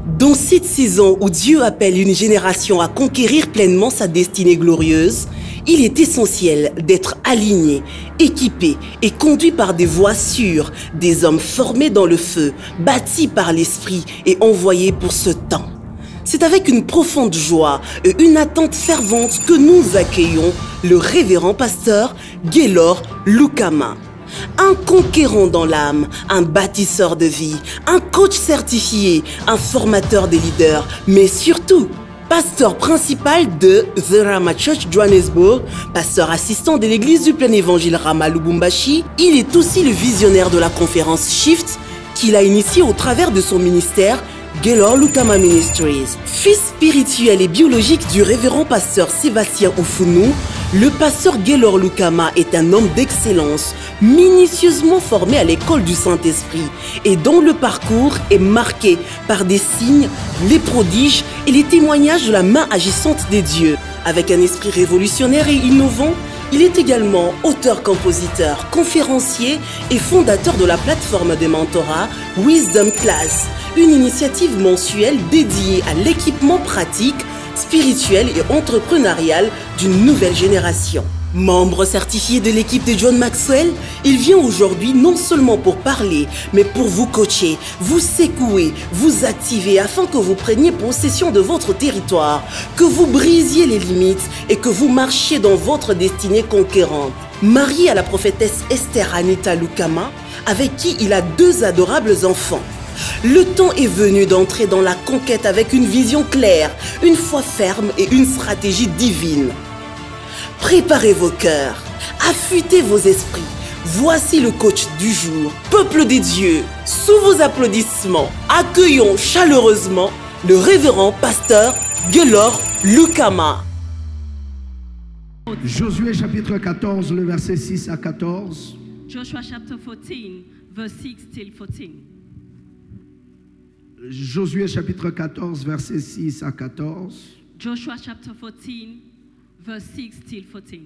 Dans cette saison où Dieu appelle une génération à conquérir pleinement sa destinée glorieuse, il est essentiel d'être aligné, équipé et conduit par des voies sûres, des hommes formés dans le feu, bâtis par l'Esprit et envoyés pour ce temps. C'est avec une profonde joie et une attente fervente que nous accueillons le révérend pasteur Gaylor Lukama. Un conquérant dans l'âme, un bâtisseur de vie, un coach certifié, un formateur des leaders, mais surtout, pasteur principal de The Rama Church Johannesburg, pasteur assistant de l'église du plein évangile Rama Lubumbashi, il est aussi le visionnaire de la conférence Shift qu'il a initiée au travers de son ministère Gaylor Lukama Ministries. Fils spirituel et biologique du révérend pasteur Sébastien Oufounou, le pasteur Gaylor Lukama est un homme d'excellence, minutieusement formé à l'école du Saint-Esprit et dont le parcours est marqué par des signes, les prodiges et les témoignages de la main agissante des dieux. Avec un esprit révolutionnaire et innovant, il est également auteur-compositeur, conférencier et fondateur de la plateforme de mentorat Wisdom Class, une initiative mensuelle dédiée à l'équipement pratique, spirituel et entrepreneurial d'une nouvelle génération. Membre certifié de l'équipe de John Maxwell, il vient aujourd'hui non seulement pour parler, mais pour vous coacher, vous secouer, vous activer afin que vous preniez possession de votre territoire, que vous brisiez les limites et que vous marchiez dans votre destinée conquérante. Marié à la prophétesse Esther Anita Lukama, avec qui il a 2 adorables enfants. Le temps est venu d'entrer dans la conquête avec une vision claire, une foi ferme et une stratégie divine. Préparez vos cœurs, affûtez vos esprits. Voici le coach du jour. Peuple des dieux, sous vos applaudissements, accueillons chaleureusement le révérend pasteur Gaylor Lukama. Josué chapitre 14, le verset 6 à 14. Joshua chapter 14, verse 6 till 14. Josué chapitre 14, verset 6 à 14. Joshua chapter 14, verse 6 till 14.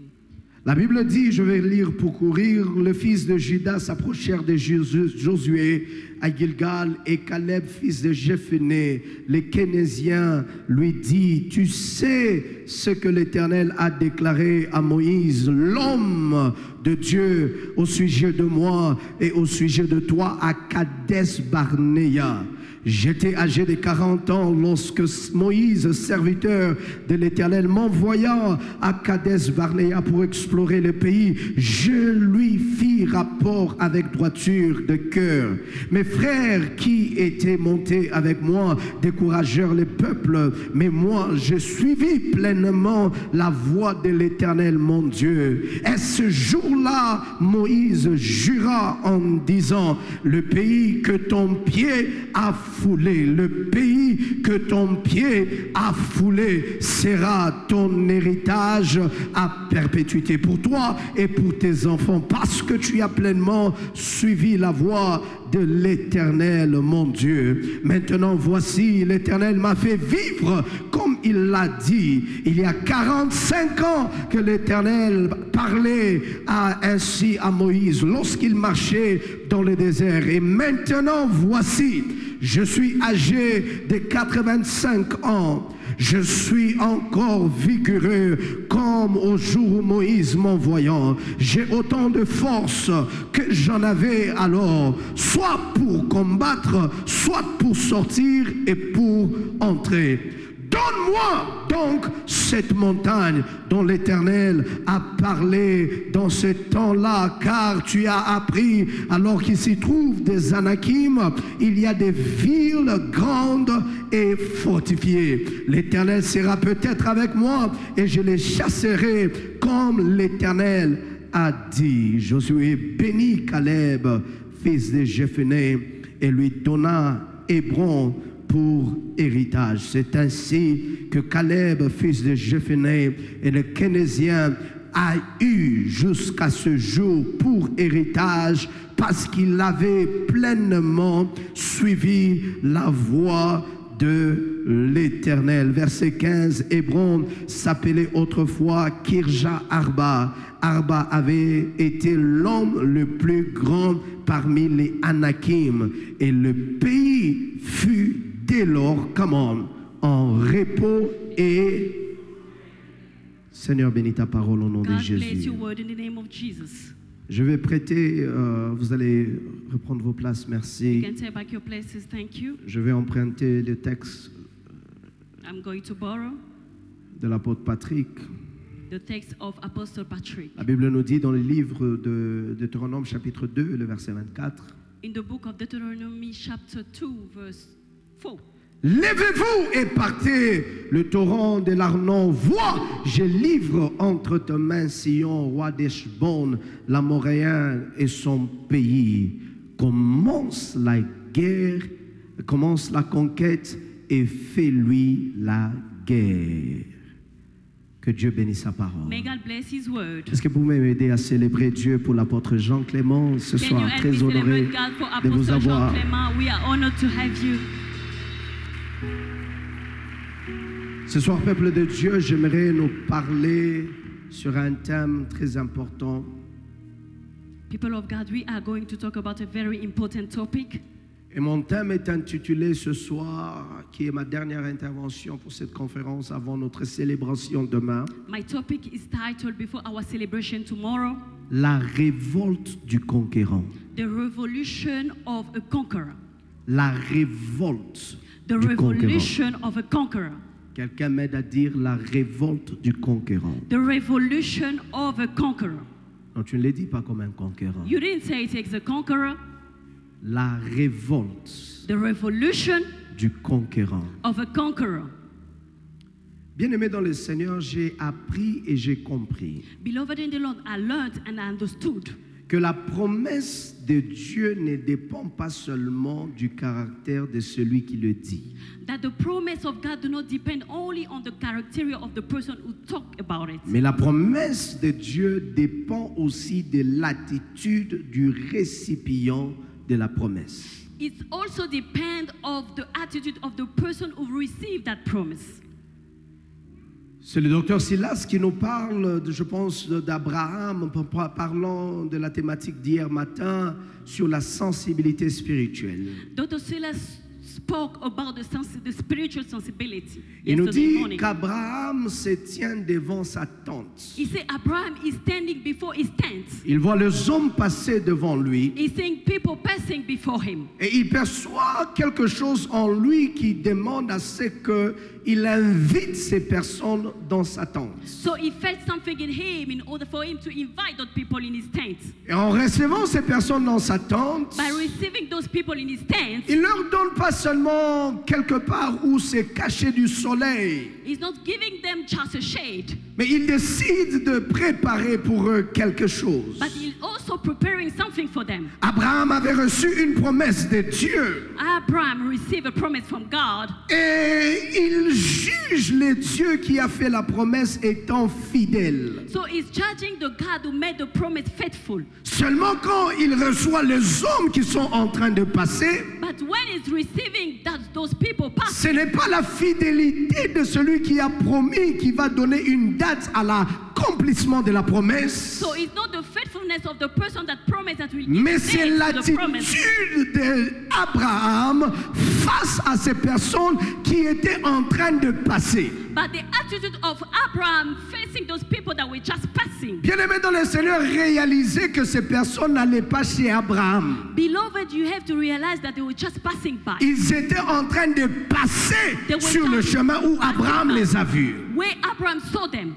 La Bible dit, je vais lire pour courir, le fils de Judas s'approchèrent de Josué à Gilgal et Caleb, fils de Jephunnée, les Kénésiens, lui dit, tu sais ce que l'Éternel a déclaré à Moïse, l'homme de Dieu, au sujet de moi et au sujet de toi à Kadesh Barnéa. J'étais âgé de 40 ans lorsque Moïse, serviteur de l'Éternel, m'envoya à Kadesh Barnéa pour explorer le pays. Je lui fis rapport avec droiture de cœur. Mes frères qui étaient montés avec moi découragèrent le peuple, mais moi je suivis pleinement la voie de l'Éternel mon Dieu. Et ce jour-là, Moïse jura en disant, le pays que ton pied a foulé, le pays que ton pied a foulé sera ton héritage à perpétuité pour toi et pour tes enfants, parce que tu as pleinement suivi la voie de l'Éternel mon Dieu. Maintenant voici, l'Éternel m'a fait vivre comme il l'a dit. Il y a 45 ans que l'Éternel parlait ainsi à Moïse lorsqu'il marchait dans le désert. Et maintenant voici, je suis âgé de 85 ans. Je suis encore vigoureux comme au jour où Moïse m'envoyant. J'ai autant de force que j'en avais alors, soit pour combattre, soit pour sortir et pour entrer. Donne-moi donc cette montagne dont l'Éternel a parlé dans ce temps-là, car tu as appris, alors qu'il s'y trouve des Anakim, il y a des villes grandes et fortifiées. L'Éternel sera peut-être avec moi et je les chasserai comme l'Éternel a dit. Josué bénit Caleb, fils de Jephunnée, et lui donna Hébron pour héritage. C'est ainsi que Caleb, fils de Jephunnée, et le Kénésien a eu jusqu'à ce jour pour héritage, parce qu'il avait pleinement suivi la voie de l'Éternel. Verset 15, Hébron s'appelait autrefois Kirja Arba. Arba avait été l'homme le plus grand parmi les Anakim, et le pays fut dès lors, come on, en repos et... Seigneur, bénis ta parole au nom de God bless Jésus. your word in the name of Jesus. Je vais prêter, vous allez reprendre vos places, You merci. can take back your places. Thank you. Je vais emprunter le texte I'm going to borrow de l'apôtre Patrick. the text of Apostle Patrick. La Bible nous dit dans le livre de Deutéronome chapitre 2, le verset 24. In the book of Deuteronomy chapter 2 verse 4. Levez-vous et partez, le torrent de l'Arnon. Vois, je livre entre tes mains Sion, roi d'Eshbon, l'Amoréen et son pays. Commence la guerre, commence la conquête et fais-lui la guerre. Que Dieu bénisse sa parole. May God bless his word. Est-ce que vous pouvez m'aider à célébrer Dieu pour l'apôtre Jean Clément ce Can you soir? help Très me honoré celebrate God for de vous Apostle avoir. Jean Clément? We are honored to have you. Ce soir, peuple de Dieu, j'aimerais nous parler sur un thème très important. People of God, we are going to talk about a very important topic. Et mon thème est intitulé ce soir, qui est ma dernière intervention pour cette conférence avant notre célébration demain, My topic is titled before our celebration tomorrow, la révolte du conquérant. The Revolution of a Conqueror. La révolte The du conquérant. Revolution of a Conqueror. Quelqu'un m'aide à dire la révolte du conquérant. The Revolution of a Conqueror. Non, tu ne le dis pas comme un conquérant. You didn't say it takes a conqueror. La révolte The Revolution du conquérant. of a Conqueror. Bien-aimé dans le Seigneur, j'ai appris et j'ai compris Beloved in the Lord, I learned and I understood que la promesse de Dieu ne dépend pas seulement du caractère de celui qui le dit, that the promise of God do not depend only on the criteria of the person who talk about it. mais la promesse de Dieu dépend aussi de l'attitude du récipient de la promesse. It also depends of the attitude of the person who received that promise. C'est le docteur Silas qui nous parle, je pense, d'Abraham, parlant de la thématique d'hier matin sur la sensibilité spirituelle. Dr. Silas spoke about the spiritual sensibility Il nous yesterday dit morning. qu'Abraham se tient devant sa tente. He said Abraham is standing before his tent. Il voit les hommes passer devant lui He's seeing people passing before him. et il perçoit quelque chose en lui qui demande à ce qu'il invite ces personnes dans sa tente. So he felt something in him in order for him to invite those people in his tent. Et en recevant ces personnes dans sa tente, By receiving those people in his tent, il leur donne pas seulement quelque part où se cacher du soleil, he's not giving them just a shade, mais il décide de préparer pour eux quelque chose. but he's also preparing something for them. Abraham avait reçu une promesse de Dieu Abraham received a promise from God, et il juge le Dieu qui a fait la promesse étant fidèle. so he's judging the God who made the promise faithful. Seulement quand il reçoit les hommes qui sont en train de passer, But when he's receiving those people pass, ce n'est pas la fidélité de celui qui a promis qui va donner une date à l'accomplissement de la promesse, so it's not the faithfulness of the person that promised that will give mais the c'est date to the promise. l'attitude d'Abraham face à ces personnes qui étaient en train de passer. But the attitude of Abraham facing those people that were just passing. Bien-aimé dans le Seigneur, réalisez que ces personnes n'allaient pas chez Abraham. Beloved, you have to realize that they were just passing by. Ils étaient en train de passer They were sur le just chemin où Abraham passing by, les a vus. where Abraham saw them.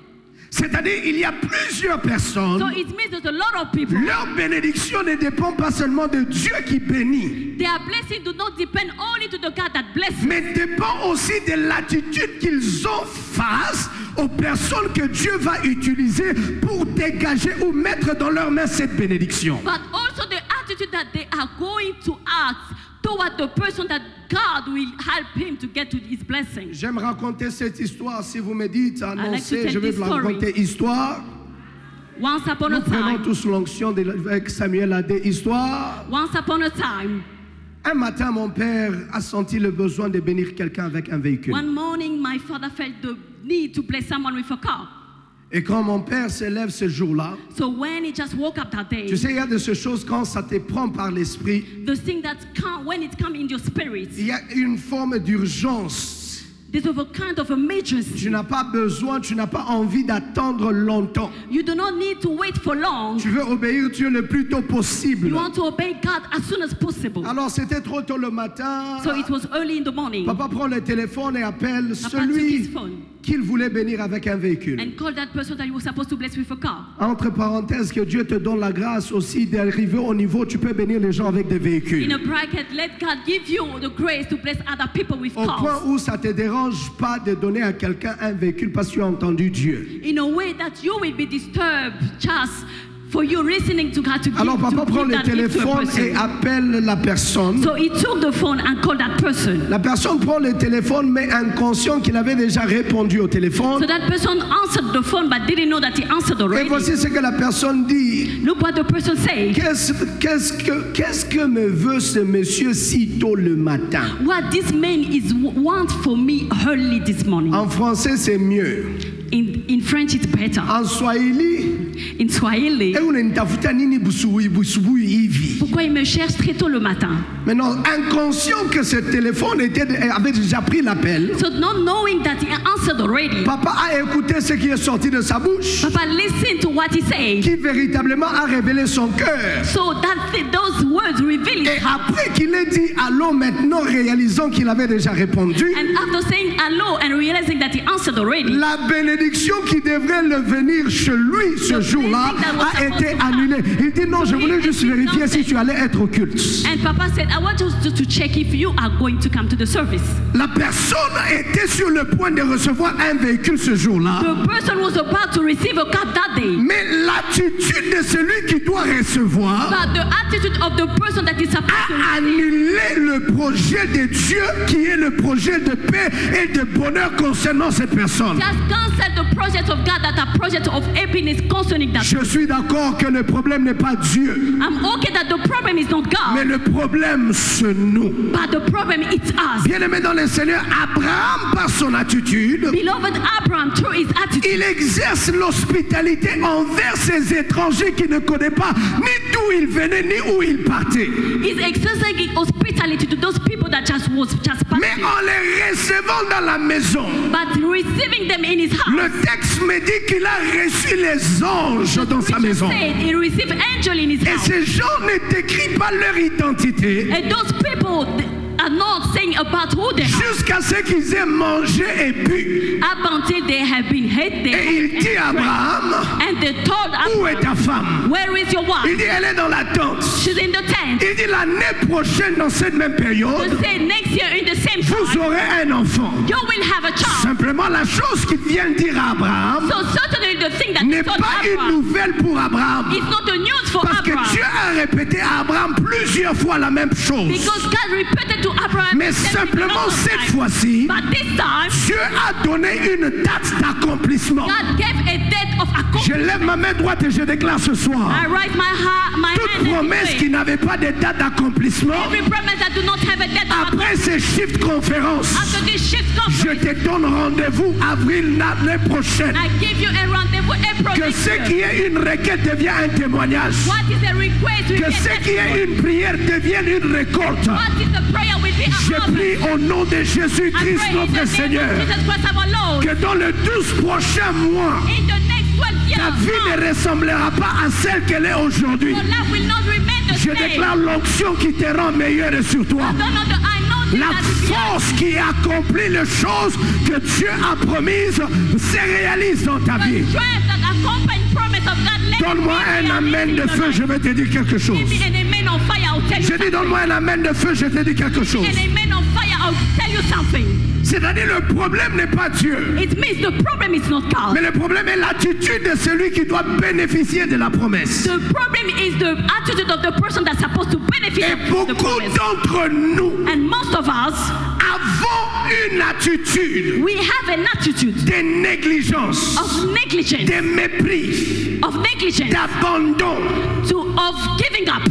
C'est-à-dire, il y a plusieurs So personnes. it means there's a lot of people. Leur bénédiction ne dépend pas seulement de Dieu qui bénit, Their blessing do not depend only to the God that blesses, mais dépend aussi de l'attitude qu'ils ont face aux personnes que Dieu va utiliser pour dégager ou mettre dans leurs mains cette bénédiction. but also the attitude that they are going to act toward the person that God will help him to get to his blessing. J'aime raconter cette histoire. Si vous me dites annoncer, tell je vais this vous story. raconter histoire. Once upon a Nous prenons time, tous l'onction avec Samuel a des histoires. once upon a time, Un matin, mon père a senti le besoin de bénir quelqu'un avec un véhicule. one morning my father felt the need to bless someone with a car. Et quand mon père s'élève ce jour-là, So when he just woke up that day, tu sais, il y a de ces choses quand ça te prend par l'esprit, the thing that come, when it comes in your spirit, il y a une forme d'urgence. there's a kind of emergency. Tu n'as pas besoin, tu n'as pas envie d'attendre longtemps. You do not need to wait for long. Tu veux obéir Dieu le plus tôt possible. You want to obey God as soon as possible. Alors c'était trop tôt le matin. So it was early in the morning. Papa prend le téléphone et appelle Papa took his celui phone qu'il voulait bénir avec un véhicule. and called that person that he was supposed to bless with a car. Entre parenthèses, que Dieu te donne la grâce aussi d'arriver au niveau où tu peux bénir les gens avec des In véhicules. a bracket, let God give you the grace to bless other people with Au point cars. où ça ne te dérange pas de donner à quelqu'un un véhicule parce que tu as entendu Dieu. In a way that you will be disturbed just for you listening to God to give, Alors papa prend le that gift to a téléphone et person. appelle la personne. So he took the phone and called that person. La personne prend le téléphone mais inconscient qu'il avait déjà répondu au téléphone. So that person answered the phone but didn't know that he answered Et already. voici ce que la personne dit. Look what the person said. Qu'est-ce que me veut ce monsieur si tôt le matin? What this man is want for me early this morning. En français, c'est mieux. In French it's better. En Swahili, In Swahili, pourquoi il me cherche très tôt le matin? maintenant, inconscient que ce téléphone avait déjà pris l'appel, So not knowing that he answered already, papa a écouté ce qui est sorti de sa bouche, Papa listened to what he said. qui véritablement a révélé son cœur. So those words reveal his Et heart. après qu'il ait dit allô, maintenant réalisant qu'il avait déjà répondu, And after saying hello and realizing that he answered already, la bénédiction qui devrait le venir chez lui ce jour-là a été annulée. Il dit non, je voulais juste vérifier si tu allais être au culte. and Papa said, I want you to check if you are going to come to the service. La personne était sur le point de recevoir un véhicule ce jour-là. The person was about to receive a car that day. Mais l'attitude de celui qui doit recevoir But the attitude of the person that is supposed to a receive annulé le projet de Dieu qui est le projet de paix et de bonheur concernant cette personne. just cancelled the project of God, that a project of happiness concerning that. Je suis d'accord que le problème n'est pas Dieu, I'm okay that the problem is not mais God, le problème c'est nous. but the problem is us. Bien-aimé dans le Seigneur, Abraham par son attitude, Beloved Abraham, through his attitude, il exerce l'hospitalité envers ces étrangers qui ne connaissent pas ni d'où ils venaient ni où ils partaient. is exercising hospitality to those people that was just Mais passing. en les recevant dans la maison, But receiving them in his house, le texte me dit qu'il a reçu les anges dans sa Richard maison. said he received angel in his Et house. ces gens ne décrivent pas leur identité And those people are not saying about who they are jusqu'à ce qu'ils aient mangé et bu. up until they have been hated. Et il dit à Abraham, And they told où est Abraham, ta femme? where is your Il wife? dit, elle est dans la tente. She's in the tent. Il dit, l'année prochaine, dans cette même période, To say next year in the same vous time, aurez un enfant. you will have a child. Simplement, la chose qu'il vient de dire à Abraham So certainly the thing that n'est he told pas une Abraham nouvelle pour Abraham. is not the news for Parce que Abraham. Dieu a répété à Abraham plusieurs fois la même chose. Because God repeated to Abraham Mais the same thing a simplement lot of cette times. fois-ci, But this time, Dieu a donné une date d'accomplissement. God gave a date of Je accomplishment. lève ma main droite et je déclare ce soir. I raise my Toute hand and promesse declare, qui n'avait pas de date d'accomplissement, every promise that do not have a date of après ces shift conférences, after this shift je conference, te donne rendez-vous avril l'année prochaine. I give you a rendezvous April Que next ce year. qui est une requête devienne un témoignage. What is the request will Que be a ce qui testimony. est une prière devienne une récolte. What is the prayer will be a Je harvest. prie au nom de I Jésus-Christ pray in notre the name Seigneur of Jesus Christ our Lord. que dans les 12 prochains mois, In the next 12 ta years, vie ne ressemblera pas à celle qu'elle est aujourd'hui. your life will not remain the Je same. déclare l'onction qui te rend meilleur sur toi. I know La that is force qui accomplit les choses que Dieu a promises se réalise dans ta vie. the strength that accompany promise of God. Let Donne-moi it be un amen realized de in feu, your je vais te dire quelque life. chose. Give me an amen on fire, I'll tell you Je dis something. donne-moi un amen de feu, je te dis quelque chose. An amen on fire, I'll tell you something. C'est-à-dire le problème n'est pas Dieu, It means the problem is not God. mais le problème est l'attitude de celui qui doit bénéficier de la promesse. The problem is the attitude of the person that's supposed to benefit Et from the beaucoup promise. d'entre nous And most of us, avons une attitude we have an attitude de négligence, of negligence, de mépris, d'abandon of giving up,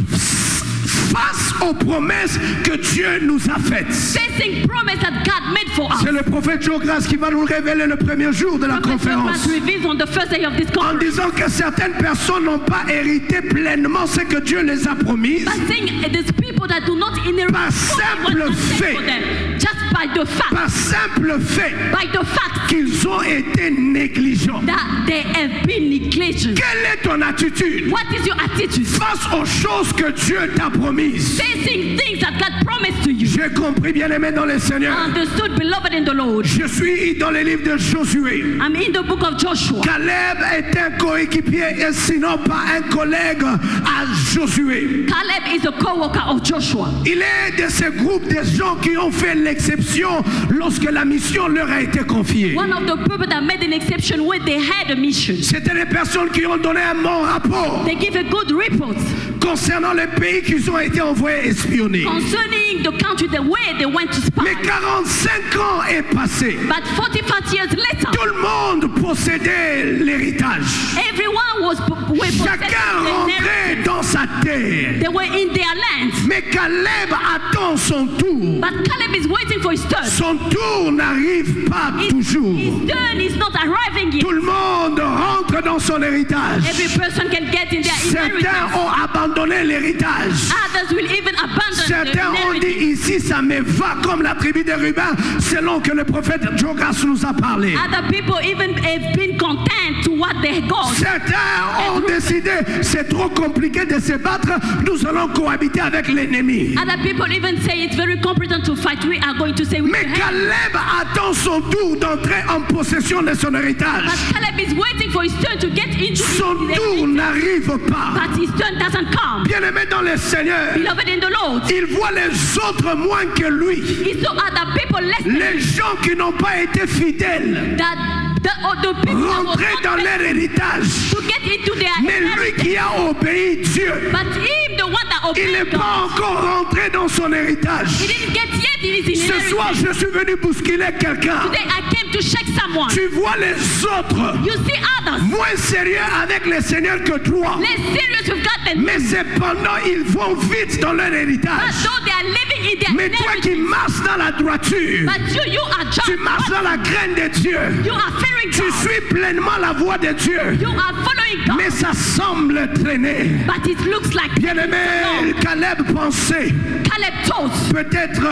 face aux promesses que Dieu nous a faites. facing promise that God made meant for us. C'est le prophète Joe-Grace qui va nous révéler le premier jour de la conférence. Revealed on the first day of this En conference. disant que certaines personnes n'ont pas hérité pleinement ce que Dieu les a promis. By saying there's people that do not inherit Par what simple God said fait. for them. Just by the fact. Par simple fait By the fact qu'ils ont été négligents. that they have been neglected. Quelle est ton attitude What is your attitude? face aux choses que Dieu t'a promises? Facing things that God promised to you. J'ai compris, bien-aimé dans le Seigneur. Understood, beloved in the Lord. Je suis dans le livre de Josué. I'm in the book of Joshua. Caleb est un coéquipier et sinon pas un collègue à Josué. Caleb is a co-worker of Joshua. Il est de ce groupe de gens qui ont fait l'exception lorsque la mission leur a été confiée. One of the people that made an exception when they had a mission. C'était les personnes qui ont donné un bon rapport They give a good report concernant le pays qu'ils ont été envoyés espionner. concerning the country, the way they went to spy. Mais 45 ans est passé. But 45 years later, Tout le monde possédait l'héritage. everyone were Chacun possessing rentrait dans sa terre. They were in their land. Mais Caleb attend son tour. But Caleb is waiting for his turn. Son tour n'arrive pas toujours. His turn is not arriving yet. Tout le monde rentre dans son héritage. Every person can get in their Certains inheritance. ont abandonné l'héritage. Others will even abandon Certains the ont dit inheritance. ici ça me va comme la tribu des Ruben selon que le prophète Joe-Grace nous a parlé. Other people even have been content to what they got. Certains ont décidé c'est trop compliqué de se battre, nous allons cohabiter avec l'ennemi. Other people even say it's very competent to fight. We are going to say we Mais can help. Caleb attend son tour d'entrer en possession de son héritage. But Caleb is waiting for his turn to get into Son his tour inheritance. n'arrive pas. But his turn doesn't come. Bien-aimé dans le Seigneur, Beloved in the Lord, il voit les autres moins que lui. he saw other people less than Les gens qui n'ont pas été fidèles, that the other people that was rentrer dans not leur héritage. to get into their Mais lui inheritance. qui a obéi Dieu, But him, the one that il n'est obeyed pas God, encore rentré dans son héritage. he didn't get yet in his Ce inheritance. soir, je suis venu bousculer quelqu'un. Today I came to shake someone. Tu vois les autres You see others moins sérieux avec le Seigneur que toi. less serious with God than Mais you. cependant, ils vont vite dans leur But héritage. though they are living in their Mais toi qui inheritance, marches dans la droiture, but you are just tu marches dans la graine de Dieu. you are fearing Tu God. suis pleinement la voie de Dieu. You are following God. Mais ça semble traîner. But it looks like Bien-aimé, Caleb pensait, Caleb thought peut-être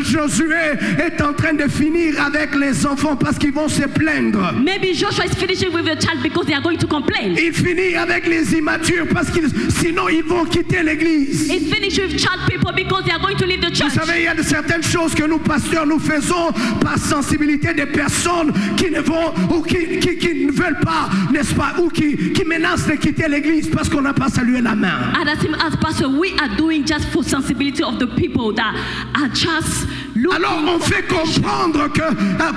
Josué est en train de finir avec les enfants parce qu'ils vont se plaindre. maybe Joshua is finishing with the child because they are going to complain. Il finit avec les immatures parce qu'ils sinon ils vont quitter l'église. It's finished with child people because they are going to leave the Vous church. savez, il y a de certaines choses que nous pasteurs nous faisons par sensibilité des personnes qui ne vont ou qui ne veulent pas, n'est-ce pas, ou qui menacent de quitter l'église parce qu'on n'a pas salué la main. And as pastor, we are doing just for sensibility of the people that are just looking. Alors on for fait comprendre que,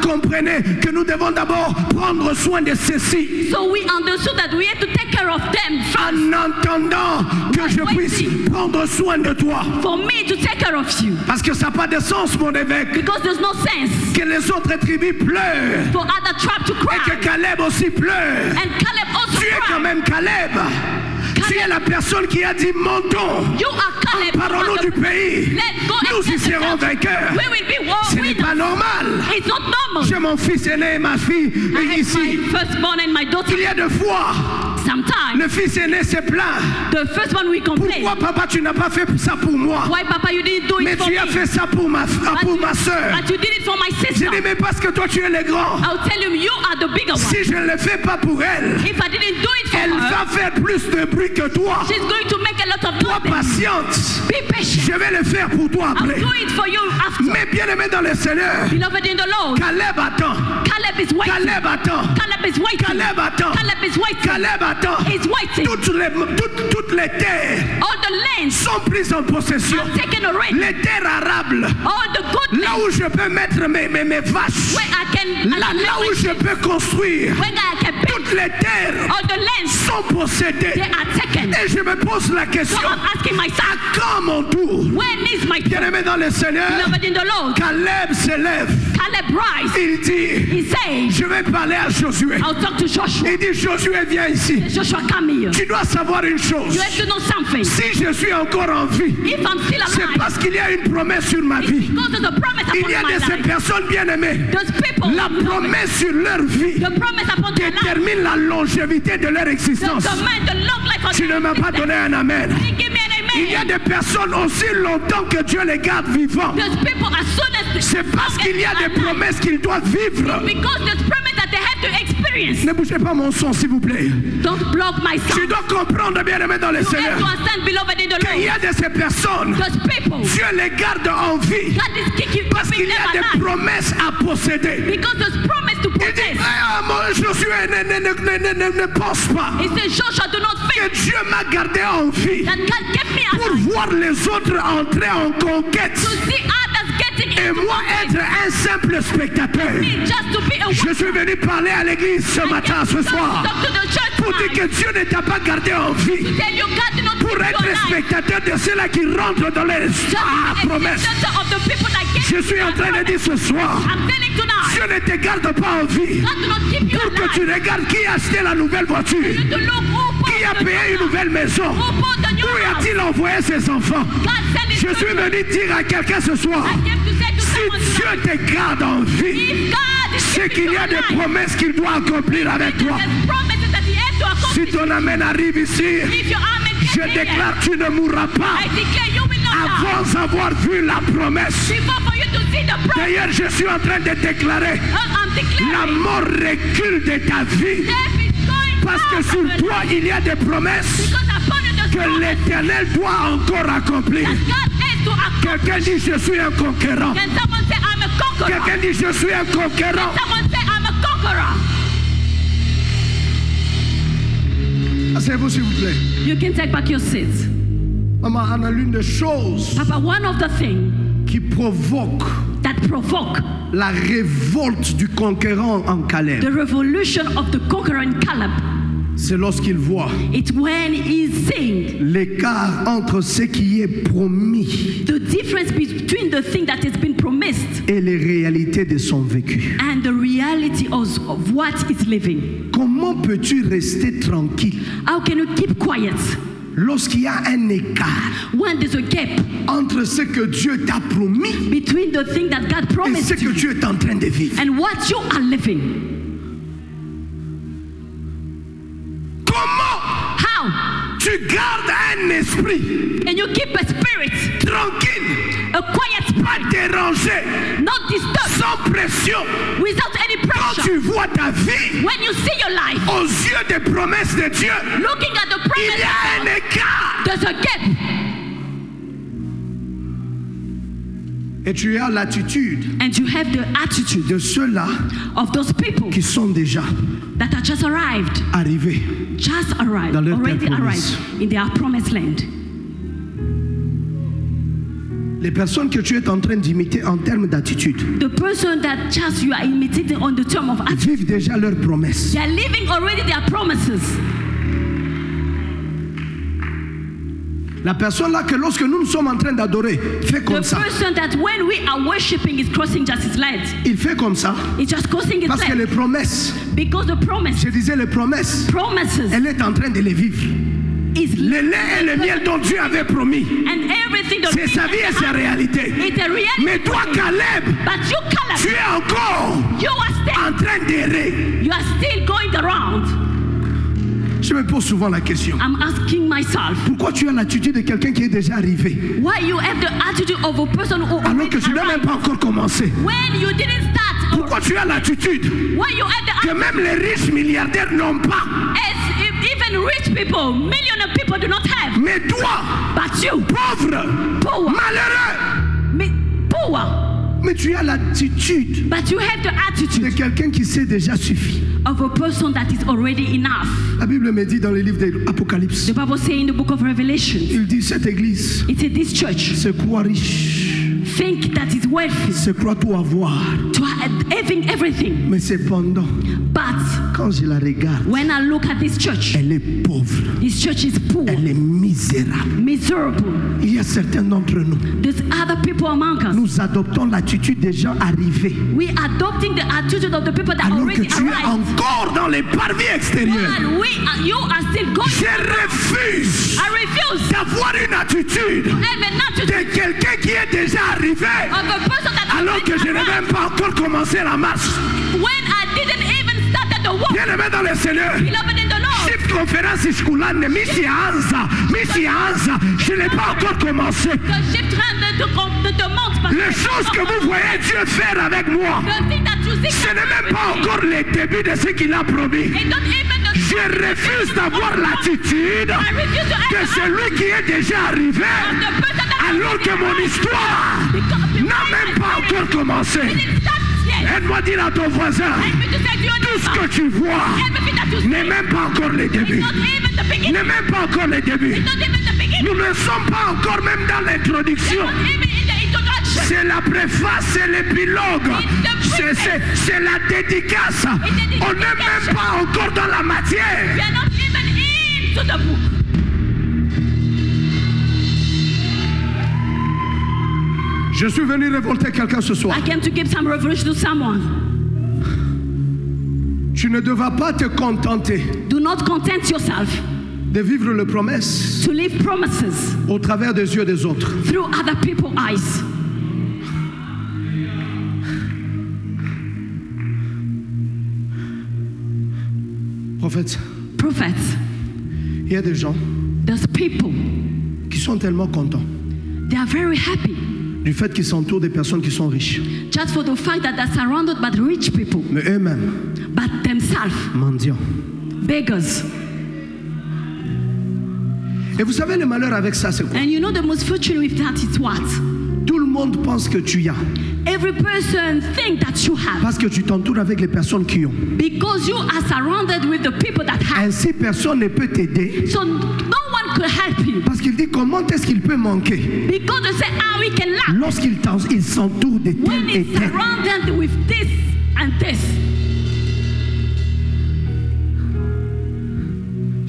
comprenez, que nous devons d'abord prendre soin de ceci. So we understood that we had to take care of them En attendant que je puisse prendre soin de toi. for me to take care of you. Parce que ça n'a pas de sens, mon évêque, Because there's no sense que les autres tribus pleurent for other tribe to et cry. que Caleb aussi pleure. And Caleb also Tu es quand cried. même Caleb. Tu es la personne qui a dit montons. You are Caleb. Parlons du pays. Let's go and Nous y get the serons country. vainqueurs. We will be war Ce n'est winners. pas normal. It's not normal. J'ai mon fils aîné et ma fille I had ici. my firstborn and my daughter. Il y a deux fois, Sometimes le fils aîné se plaint. the first one we complain. Pourquoi papa tu n'as pas fait ça pour moi? Why, Papa, you didn't do Mais it for tu me? as fait ça pour ma soeur. But you did it for my Je sister. dis mais parce que toi tu es le grand. I'll tell him you are the bigger one. Si je ne le fais pas pour elle, If I didn't do it for elle her, va faire plus de bruit que toi. she's going to make a lot of Sois noise. patiente. Be patient. Je vais le faire pour toi I'll après. do it for you after. Mais bien aimé dans le Seigneur, Beloved in the Lord, Caleb attend. Caleb is waiting. Caleb attend. Caleb is waiting. Caleb attend. Caleb is waiting. Caleb attend. He's waiting. Toutes les terres All the lands sont prises en possession. are taken already. Les terres arables. All the good Là où je peux mettre mes vaches. where I can Là où je peux construire. when I can build Toutes les terres all the lands sont possédées. they are taken. Et je me pose la So question, I'm asking myself, à quand mon tour? when is my Bien turn? aimé dans le Seigneur, Beloved in the Lord, Caleb se lève. Caleb rise. Il dit, He said, je vais parler à Josué. I'll talk to Joshua. Il dit, Josué, viens ici. Joshua, come here. Tu dois savoir une chose. You have to know something. Si je suis encore en vie, If I'm still c'est alive, parce qu'il y a une promesse sur ma it's vie. because of the promise Il upon y a my de ces life. personnes bien-aimées. Those people, La promesse sur leur vie the promise upon their life, détermine la longévité de leur existence. the long life of Tu ne m'as pas donné un amen. Give me an Il y a amen. des personnes aussi longtemps que Dieu les garde vivants. Those people, as soon as C'est parce qu'il y a des promesses qu'ils doivent vivre. because there's promise that they have to experience. Ne bougez pas mon son, s'il vous plaît. Don't block my Tu sound. dois comprendre, bien-aimé dans le You have to Seigneur, understand, beloved in the qu'il y Lord. a de ces personnes, Those people, Dieu les garde en vie God is keeping parce qu'il y a them des alive. promesses à posséder. Because there's promise to Il dit, possess. moi, Josué, ne pense pas He says, Joshua, do not que think Dieu m'a gardé en vie that God kept me pour alive voir les autres entrer en conquête to see others getting et into moi conquest. être un simple spectateur. Just to be a Je suis venu parler à l'église ce matin, ce soir, Talk to the church pour dire que Dieu ne t'a pas gardé en vie tell you God did not pour keep être you alive. spectateur de ceux-là qui rentrent dans les promesses. Of the people that get Je suis en train de dire ce soir, I'm telling tonight, Dieu ne te garde pas en vie God do not keep you pour que tu alive. regardes qui a acheté la nouvelle voiture, To look who qui a bought the payé new une nouvelle maison, house, who bought the new où house. a-t-il envoyé ses enfants. God sent his Je suis children. venu dire à quelqu'un ce soir, I came to say to si someone Dieu tonight, te garde en vie, if God is c'est keeping qu'il y you a des alive, promesses qu'il doit accomplir avec toi. there's promises that he has to Si accomplish. ton amen arrive ici, If your amen je gets here, déclare tu ne mourras pas I declare you will not die. avant avoir vu la promesse. Before for you to see the promise, D'ailleurs, je suis en train de déclarer, I'm la declaring mort recule de ta vie. death is going Parce que out of sur your toi, life. il y a des promesses Because upon you there's que promise l'Éternel doit encore accomplir. that God has to accomplish. Quelqu'un dit, je suis un conquérant. Can someone say I'm a conqueror? Quelqu'un dit, je suis un conquérant. Someone say I'm a conqueror. Asseyez-vous, s'il vous plaît. You can take back your seat. Maman, on a l'une des choses Papa, one of the things qui provoque that provoke la révolte du conquérant en Caleb, the revolution of the conqueror in Caleb, c'est lorsqu'il voit it's when he's seeing l'écart entre ce qui est promis the difference between the thing that has been promised et les réalités de son vécu. and the reality of what is living. Comment peux-tu rester tranquille How can you keep quiet lorsqu'il y a un écart when there's a gap entre ce que Dieu t'a promis between the thing that God et ce promised que you tu es en train de vivre? and what you are living? Comment How tu gardes un esprit can you keep a spirit, tranquille, a quiet spirit, pas dérangé, not disturbed, sans pression, without any quand pressure? tu vois ta vie When you see your life, aux yeux des promesses de Dieu, looking at the il y a un promise, écart. there's a gap. Et tu as l'attitude And you have the attitude de ceux-là of those people qui sont déjà that are just arrived, Dans leur already terre promise. arrived in their promised land. les personnes que tu es en train d'imiter en termes d'attitude. The person that just you are imitating on the term of Ils attitude, vivent déjà leurs promesses. they are living already their promises. La personne là que lorsque nous sommes en train d'adorer, fait The comme ça. person that when we are worshiping is crossing just his legs. Il fait comme ça It's just crossing his parce que les legs. promesses, Because the promise, je disais les promesses, promises elle est en train de les vivre. is Le lait et le miel dont Dieu avait promis, and everything that c'est sa vie et sa réalité. it's a reality. Mais toi, Caleb, But you, tu Caleb, es encore you are en still, train d'errer. you are still going around. Je me pose souvent la question. I'm asking myself, Pourquoi tu as l'attitude de quelqu'un qui est déjà arrivé why you have the attitude of a person who alors already que tu n'as même arrived pas encore commencé? when you didn't start? Pourquoi tu as l'attitude Why you have the que même les riches milliardaires n'ont pas? as even rich people, million of people do not have, Mais toi, but you, pauvre, poor, malheureux, poor, mais tu as l'attitude but you have the de attitude quelqu'un qui sait déjà suffit. of a person that is already enough. La Bible me dit dans le livre de l'Apocalypse, The Bible says in the book of Revelation, il dit cette église, it said this church, c'est quoi riche? think that is wealthy, se croit tout avoir. to having everything. Mais cependant, But quand je la regarde, when I look at this church elle est pauvre. is poor, Elle est misérable. miserable. Il y a certains d'entre nous. There's other people among us. Nous adoptons l'attitude des gens arrivés. We are adopting the attitude of the people that Alors que already tu es arrived. encore dans les parvis extérieurs. While you are still going. Je refuse I refuse d'avoir une attitude to have an attitude de quelqu'un qui est déjà arrivé of a person that alors que je n'ai même pas encore commencé la marche. when I didn't even start the walk. Bien-aimé dans le Seigneur. Beloved in the Lord. Shift conférence iskulane misianza. Je n'ai pas encore commencé. The shift the month, but Les choses que vous voyez Dieu faire avec moi, the thing that you see, ce n'est même pas encore le début de ce qu'il a promis. it don't even the Je refuse d'avoir l'attitude I refuse to de have celui qui est déjà arrivé the person that alors que mon histoire n'a même pas encore commencé. didn't start yet. Aide-moi à dire à ton voisin, Help me to say to you, tout ce que tu vois everything that you see, n'est même pas encore le début. not even the beginning, N'est même pas encore le début. not even the beginning, Nous ne sommes pas encore même dans l'introduction. not even in the introduction. C'est la préface, c'est l'épilogue, c'est la dédicace. On n'est même pas encore dans la matière. We are not even into the book. Je suis venu révolter quelqu'un ce soir. I came to give some revelation to someone. Tu ne devras pas te contenter Do not content yourself de vivre les promesses to live promises au travers des yeux des autres. through other people's eyes. Prophète, Prophets, il y a des gens there's people, qui sont tellement contents they are very happy du fait qu'ils s'entourent des personnes qui sont riches. just for the fact that they're surrounded by the rich people, Mais eux-mêmes, but themselves, mendiants. beggars. Et vous savez le malheur avec ça, c'est quoi? And you know the most fortune with that is what? Tout le monde pense que tu y as. Every person think that you have Parce que tu t'entoures avec les personnes qui ont. because you are surrounded with the people that have. Ainsi, personne ne peut t'aider. So no one could help you Parce qu'il dit comment est-ce qu'il peut manquer because they say, ah, we can laugh lorsqu'il s'entoure de when tel et it's tel. surrounded with this and this.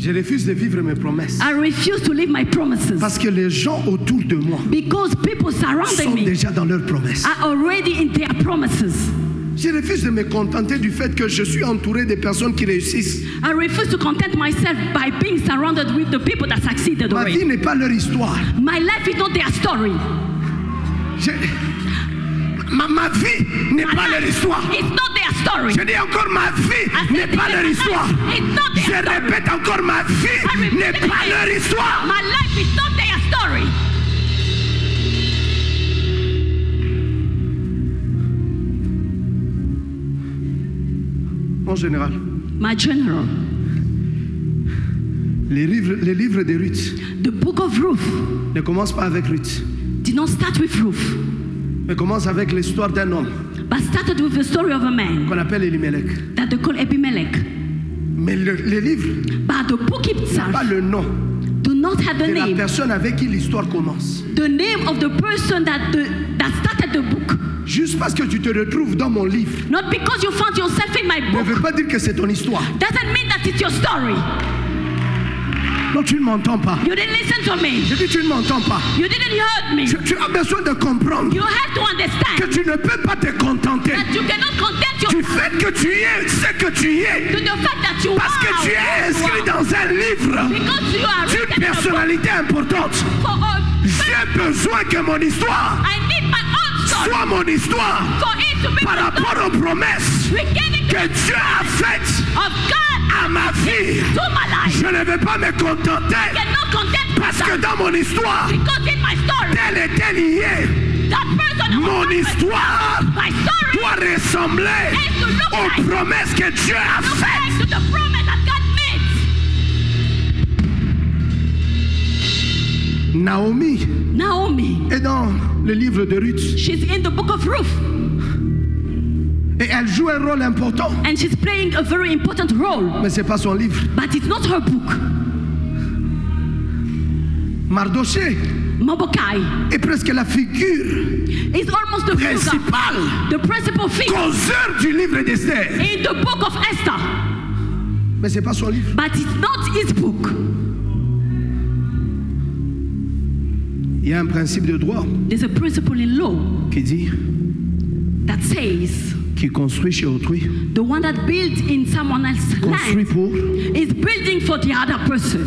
Je refuse de vivre mes promesses. I refuse to live my promises Parce que les gens autour de moi because people surrounding sont me déjà dans leurs promesses. are already in their promises. Je refuse de me contenter du fait que je suis entouré de personnes qui réussissent. I refuse to content myself by being surrounded with the people that succeeded Ma vie already. n'est pas leur histoire. My life is not their story. Ma vie n'est pas leur histoire. It's not their story. Je dis encore ma vie n'est pas leur histoire. It's not Je their story. répète encore ma vie n'est pas leur histoire. My life is not their story. En général, My general, les livres de Ruth the book of Ruth ne commencent pas avec Ruth, did not start with Ruth, mais commence avec l'histoire d'un homme but started with the story of a man qu'on appelle Elimelech. that they call Abimelech. Mais les livres But the book n'ont itself pas le nom do not have the de la name. personne avec qui l'histoire commence. The name of the person that started the book. Juste parce que tu te retrouves dans mon livre Not because you found yourself in my ne book. veut pas dire que c'est ton histoire. Doesn't mean that it's your story. Non, tu ne m'entends pas. You didn't listen to me. Je dis tu ne m'entends pas. You didn't hear me. Tu as besoin de comprendre You have to que understand tu ne peux pas te contenter that you cannot content du yourself fait que tu es ce que tu es. to the fact that you Parce que are tu es inscrit dans un livre because you are d'une written in a book personnalité importante. for all. J'ai besoin que mon histoire I need my own story soit mon histoire for it to be par the rapport aux promesses beginning que Dieu a faites of God à ma vie. to my life. Je ne vais pas me contenter Cannot content parce que myself dans mon histoire, because in my story, tel et tel y est. that person who Mon was histoire my story doit ressembler aux promesses que Dieu a looks faites. like to the promise that God made. Naomi Naomi, est dans le livre de Ruth she's in the book of Ruth et elle joue un rôle important, and she's playing a very important role, mais c'est pas son livre. but it's not her book. Mardoché Mordecai est presque la figure is almost the figure, principale, the principal figure causeur du livre d'Esther. in the book of Esther. Mais ce n'est pas son livre. But it's not his book. Il y a un principe de droit There's a principle in law qui dit that says qui construit chez autrui, the one that builds in someone else's construit land pour. is building for the other person.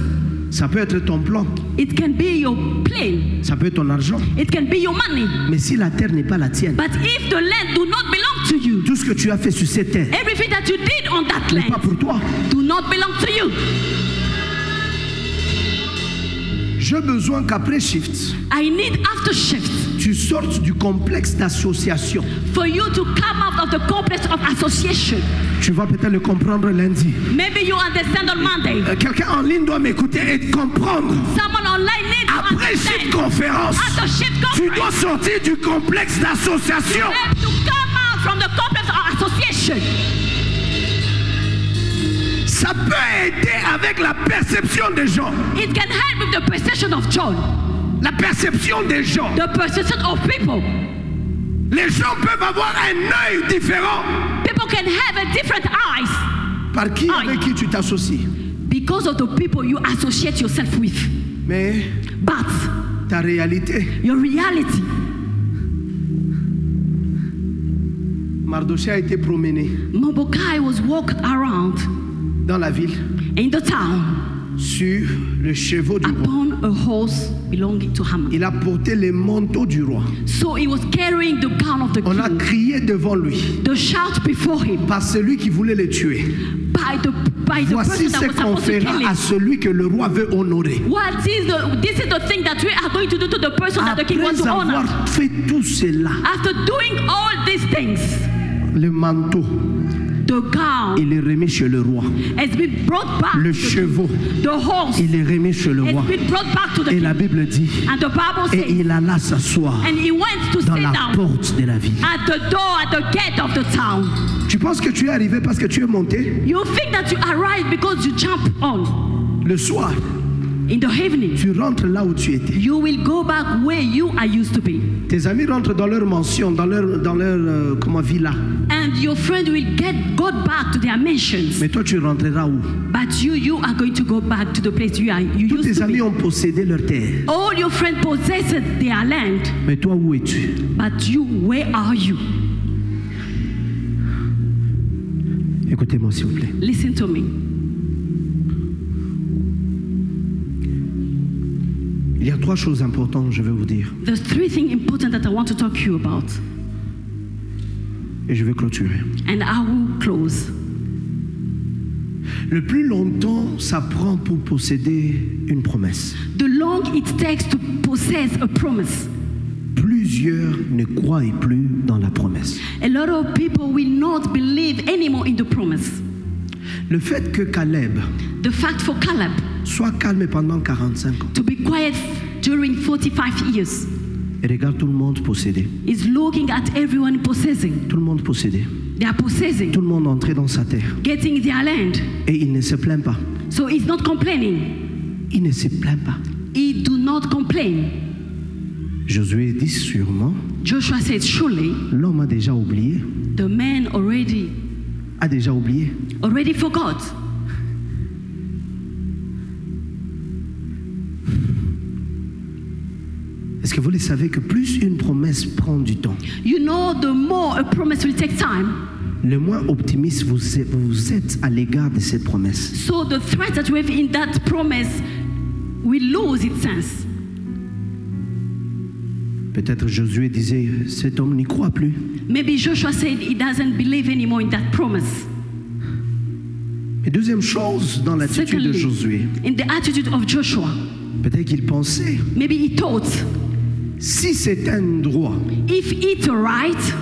Ça peut être ton plan, It can be your plane. ça peut être ton argent. It can be your money. Mais si la terre n'est pas la tienne, But if the land do not belong to you, tout ce que tu as fait sur cette terre everything that you did on that n'est pas land pour toi. do not belong to you. J'ai besoin qu'après Shift, I need after shift tu sortes du complexe d'association. for you to come out of the complex of association. Tu vas peut-être le comprendre lundi. Maybe you understand on Monday. Quelqu'un en ligne doit m'écouter et comprendre. Someone online needs to Après Shift understand. conférence, After shift tu dois conference, sortir du complexe d'association. you have to come out from the complex of association. Ça peut aider avec la perception des gens. It can help with the perception of John, La perception des gens. the perception of people. Les gens peuvent avoir un œil différent. People can have a different eyes Par qui, avec qui tu t'associes. because of the people you associate yourself with. Mais But ta réalité. your reality, Mardochée a été promené Mordecai was walked around dans la ville in the town sur le chevaux du roi. upon a horse belonging to Haman. Il a porté les manteaux du roi. So he was carrying the gown of the On a king. crié devant lui The shout before him par celui qui voulait le tuer. by the Voici person that ce was qu'on supposed to fera kill à him. celui que le roi veut honorer. This is the thing that we are going to do to the person that the king wants Après to honor. avoir fait tout cela, After doing all these things, le manteau, the gown il est remis chez le roi. has been brought back. Le to chevaux, the horse il est remis chez le has roi. been brought back to the Et king. la Bible dit, And the Bible et says, il alla s'asseoir and he went to dans sit la down porte de la ville. at the door, at the gate of the town. Tu penses que tu es arrivé parce que tu es monté You think that you arrived because you jump on. le soir, In the evening, tu rentres là où tu étais. you will go back where you are used to be. Tes amis rentrent dans leur mansion, dans leur comment, villa. And your friend will go back to their mansions. Mais toi, tu rentreras où? But you are going to go back to the place you Tous used tes to amis be. ont possédé leur terre. All your friends possessed their land. Mais toi, où es-tu? But you, where are you? Écoutez-moi, s'il vous plaît. Listen to me. Il y a 3 choses importantes, je vais vous dire. There's 3 things important that I want to talk to you about. Et je vais clôturer. And I will close. Le plus longtemps ça prend pour posséder une promesse, The long it takes to possess a promise. plusieurs ne croient plus dans la promesse. A lot of people will not believe anymore in the promise. Le fait que Caleb The fact for Caleb soit calme pendant 45 ans to be quiet during 45 years et regarde tout le monde posséder. is looking at everyone possessing. Tout le monde posséder. They are possessing, Tout le monde entrer dans sa terre. getting their land. Et il ne se plaint pas. So he's not complaining. Il ne se plaint pas. He do not complain. Josué dit sûrement, Joshua said, surely l'homme a déjà oublié. the man A déjà oublié. already forgot. Est-ce que vous le savez que plus une promesse prend du temps, You know, the more a promise will take time, le moins optimiste vous êtes à l'égard de cette promesse. so the threat that we have in that promise will lose its sense. Peut-être Josué disait, cet homme n'y croit plus. Maybe Joshua said he doesn't believe anymore in that promise. Et deuxième chose dans l'attitude de Secondly, Josué, in the attitude of Joshua, peut-être qu'il pensait, maybe he thought, si c'est un droit, if it's right,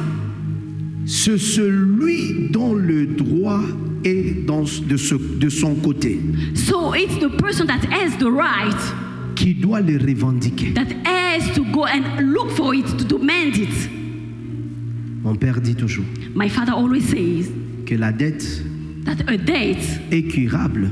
c'est celui dont le droit est de son côté so it's the person that has the right qui doit le revendiquer. that has to go and look for it, to demand it. Mon père dit toujours My father always says que la dette that a debt est curable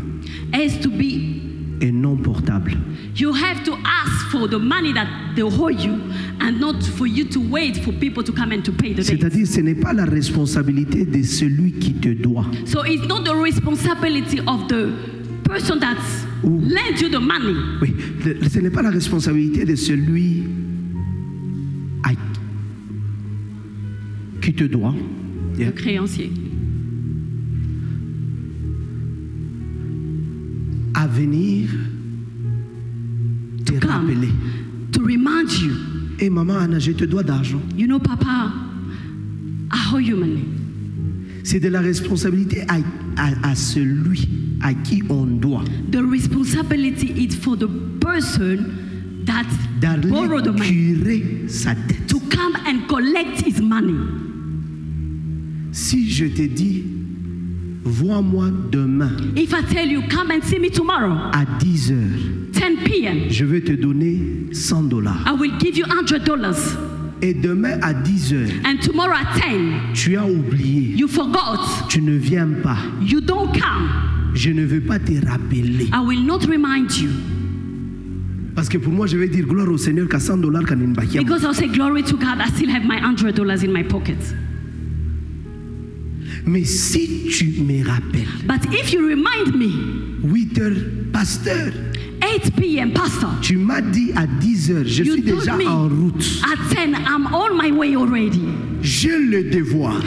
has to be et non portable. You have to ask for the money that they owe you and not for you to wait for people to come and to pay the debt. C'est-à-dire, ce n'est pas la responsabilité de celui qui te doit. So it's not the responsibility of the person that lent you the money. Oui, ce n'est pas la responsabilité de celui qui te doit. Le créancier. À venir te rappeler. To remind you. Et maman Anna, je te dois d'argent. You know, Papa, I owe you money. C'est de la responsabilité à celui à qui on doit. The responsibility is for the person that borrowed the money. D'aller sa dette. To come and collect his money. Si je te dis, vois-moi demain. If I tell you, come and see me tomorrow. À 10 heures. 10 p.m. Je vais te donner $100. I will give you $100. Et demain à 10 heures. And tomorrow at 10. Tu as oublié. You forgot. Tu ne viens pas. You don't come. Je ne veux pas te rappeler. I will not remind you. Parce que pour moi, je vais dire gloire au Seigneur qu'à $100 qu'à n'imbakia. Because I'll say glory to God, I still have my $100 in my pocket. Mais si tu me rappelles. But if you remind me. 8 heures, pasteur. 8 p.m. Pastor. Tu m'as dit à 10 heures, je suis déjà en route. At 10, I'm on my way already. J'ai le devoir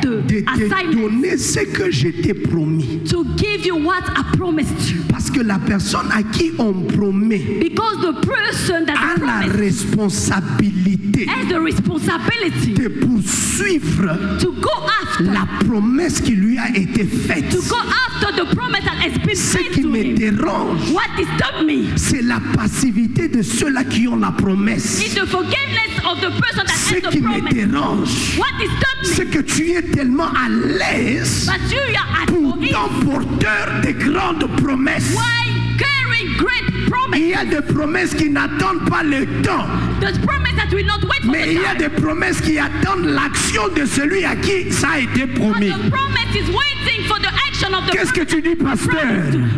de te donner ce que je t'ai promis. To give you what I promised you. Parce que la personne à qui on promet Because the person that a la responsabilité has the responsibility de poursuivre to go after la promesse qui lui a été faite. To go after the promise that has been Ce made qui to me him. dérange, What disturbs me, c'est la passivité de ceux-là qui ont la promesse. It's the forgiveness of the person that Ce has qui the me promise. dérange, What disturbs me, c'est que tu es tellement à l'aise, but you are at pourtant porteur de grandes promesses. Why carrying great promises? Il y a des promesses qui n'attendent pas le temps. There's promise that will not wait for Mais the il y a time. des promesses qui attendent l'action de celui à qui ça a été promis. But the promise is waiting for the action of the Qu'est-ce que tu dis, pasteur?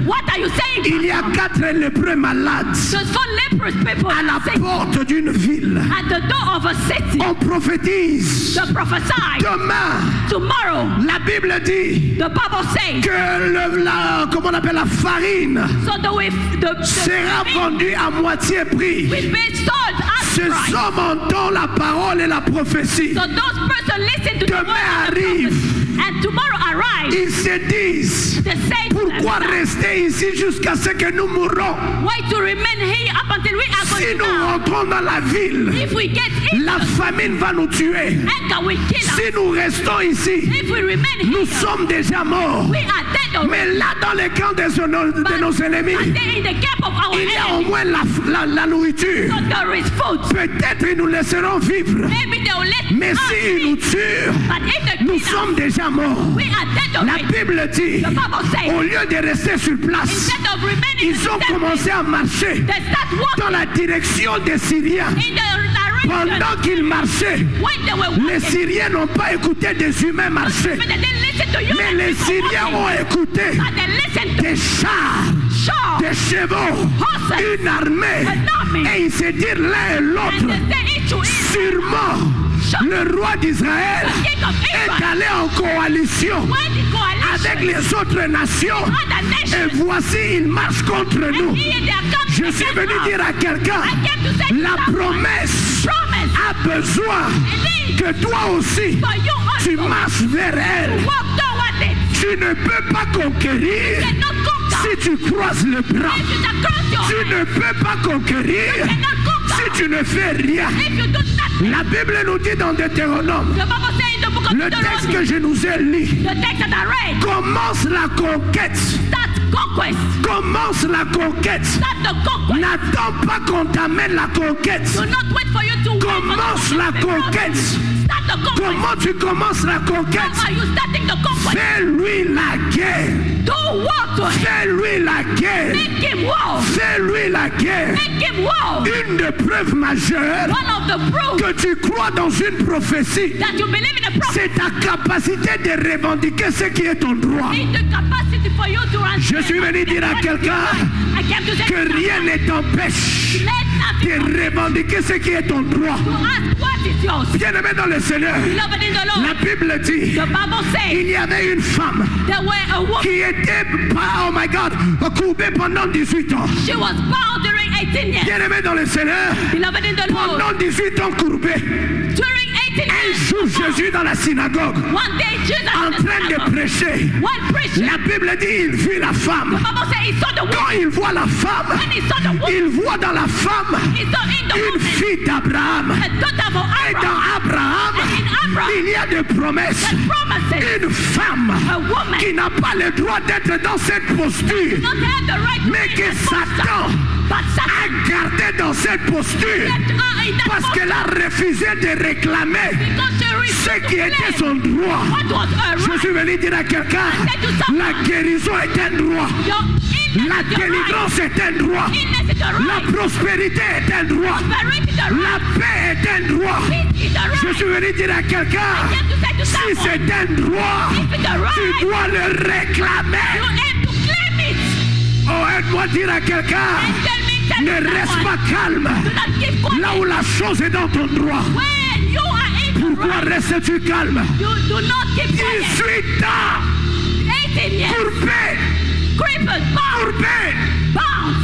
What are you saying? Il y a 4 lépreux malades There's 4 leprous people à la porte d'une ville. at the door of a city. On prophétise. The prophesy. Demain, Tomorrow, la Bible dit the Bible says que comment on appelle la farine so the sera vendue à moitié prix. will be sold at Ces price. hommes entendent la parole et la prophétie. So those person listen to the word Demain of the arrive. prophet. And tomorrow arrives. Ils se disent, The same pourquoi rester ici jusqu'à ce que nous mourrons? Why to remain here up until we are Si going nous down? rentrons dans la ville, If we get in, la famine va nous tuer. anger will kill us. Si nous restons ici, If we remain nous here, sommes déjà morts. we are dead already. Mais là, dans les camps de nos ennemis, But they in the camp of our il y a au enemy. moins la nourriture. So there is food. Peut-être ils nous laisseront vivre. Maybe they will let Mais us s'ils nous eat. tuent, But if they nous kill us, sommes déjà morts. we are dead La already. Bible dit, The Bible says, au lieu de rester sur place, instead of remaining in ils ont the same commencé à marcher they start walking dans la direction des Syriens. in the direction. Pendant qu'ils marchaient, When they were les walking, Syriens n'ont pas écouté des humains marcher, but they didn't listen to you. mais les Syriens ont écouté But they listened to des chars, Shaw. des chevaux, Horses. une armée, An army. et ils se dirent l'un et And l'autre, they say each to each. sûrement le roi d'Israël The king of est Israel. allé en coalition When the coalition avec les autres nations, other et nations, voici il marche contre nous. and here they are coming Je suis venu against us. dire à quelqu'un, I came to say la to someone, promesse promise a besoin indeed que toi aussi for you tu also marches vers elle. walk toward it. Tu ne peux pas conquérir Cannot conquer. si tu croises le bras. If you just cross your Tu hands, ne peux pas conquérir cannot conquer. si tu ne fais rien. If you do nothing, La Bible nous dit dans Deutéronome, the Bible says in the book of le texte que Deuteronomy, je nous ai lu, the text that I read, commence la conquête. start conquest. Commence la conquête. Start the conquest. N'attends pas qu'on t'amène la conquête. Do not wait for you to wait for Commence the la conquest. conquête. Start the conquest? Comment tu commences la conquête? How are you starting the conquest? Fais-lui la guerre. Do war to him. Fais-lui la guerre. Make him war. Fais-lui la guerre. Make him war. Une des preuves majeures One of the proofs que tu crois dans une prophétie, that you believe in a prophet c'est ta capacité de revendiquer ce qui est ton droit. is the capacity for you to answer. Je suis venu dire à quelqu'un I came to say que rien ne t'empêche let nothing de revendiquer ce qui est ton droit. to ask what is yours. Bien-aimé dans le Seigneur, Beloved in the la Lord, Bible dit, the Bible says il y avait une femme there were a woman. qui était, oh my God, courbée pendant 18 ans. She was bound during 18 years. Bien-aimé dans le Seigneur, Beloved in the Lord, pendant 18 ans courbée, during 18 un years, jour Jésus dans la synagogue, one day Jesus en in the train de synagogue, prêcher, one preacher, la Bible dit, il vit la femme. the Bible says he saw the Quand woman, il voit la femme, when he saw the woman, il voit dans la femme he saw in the une woman fille d'Abraham. a daughter of Et Abraham. dans Abraham, And in Abraham, il y a des promesses. the promises, Une femme a woman qui n'a pas le droit d'être dans cette posture, not have the right to mais be que in that posture, Satan but Satan a gardé dans cette posture kept her in that parce qu'elle a refusé de réclamer because she ce refused qui to était claim son droit. what was her Je right. suis venu dire à quelqu'un, la guérison est un droit, Your la illness is your right. délivrance est un droit, Illness is your la right. prospérité est un droit, Prosperity is your la right. paix est un droit. Peace is your Je right. suis venu dire à quelqu'un, You have to say to si someone, c'est un droit, if it's a tu right, dois le réclamer. you have to claim it. Oh, aide-moi à dire à quelqu'un, And tell ne me, reste pas calme do not keep quiet. là où la chose est dans ton droit. When you are in the Pourquoi right, restes-tu calme? you do not keep quiet. 18 ans, 18 years, courbé, crippled, bound, courbé. bound.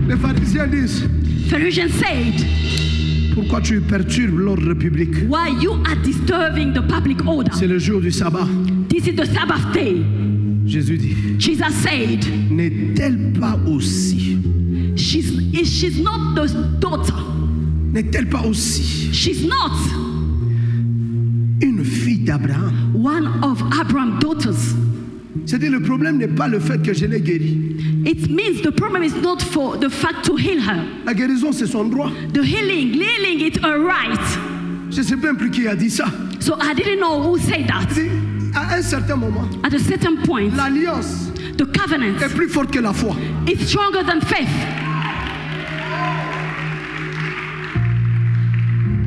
Les pharisiens disent, Phariseans said, pourquoi tu perturbes l'ordre public? why you are disturbing the public order? C'est le jour du sabbat. This is the Sabbath day. Jésus dit, Jesus said, n'est-elle pas aussi, she's not the daughter. n'est-elle pas aussi She's not une fille d'Abraham? one of Abraham's daughters. C'est-à-dire le problème n'est pas le fait que je l'ai guérie. It means the problem is not for the fact to heal her. La guérison, c'est son droit. The healing it's a right. Je ne sais même plus qui a dit ça. So I didn't know who said that. À un certain moment, At a certain point, l'alliance the covenant est plus forte que la foi. is stronger than faith.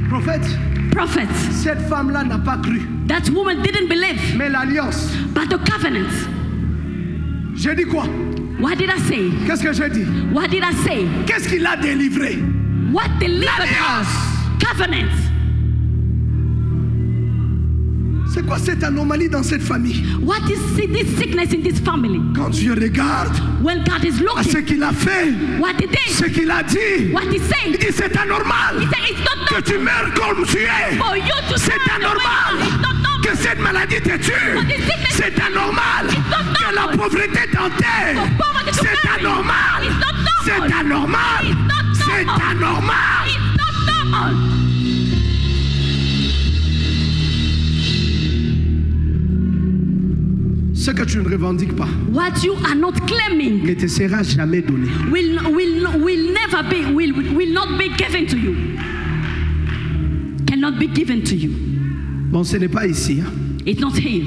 Prophète, Prophets, cette femme-là n'a pas cru. that woman didn't believe, Mais l'alliance, but the covenant. j'ai dit quoi? What did I say? Qu'est-ce que j'ai dit? What did I say? Qu'est-ce qui l'a délivré? What delivered her? L'alliance. Covenant. C'est quoi cette anomalie dans cette famille? What is this sickness in this family? Quand Dieu regarde When God is à ce looking, qu'il a fait, what he did, ce qu'il a dit, what he il said, dit c'est anormal he said it's not que normal tu meurs comme tu es. for you to C'est die the way you are. anormal It's not normal. que cette maladie te tue. C'est anormal que la pauvreté t'enterre. C'est anormal. C'est anormal. C'est anormal. It's not normal. Ce que tu ne revendiques pas What you are not claiming ne te sera jamais donné. will not be given to you. Cannot be given to you. Bon, ce n'est pas ici. Hein. It's not here.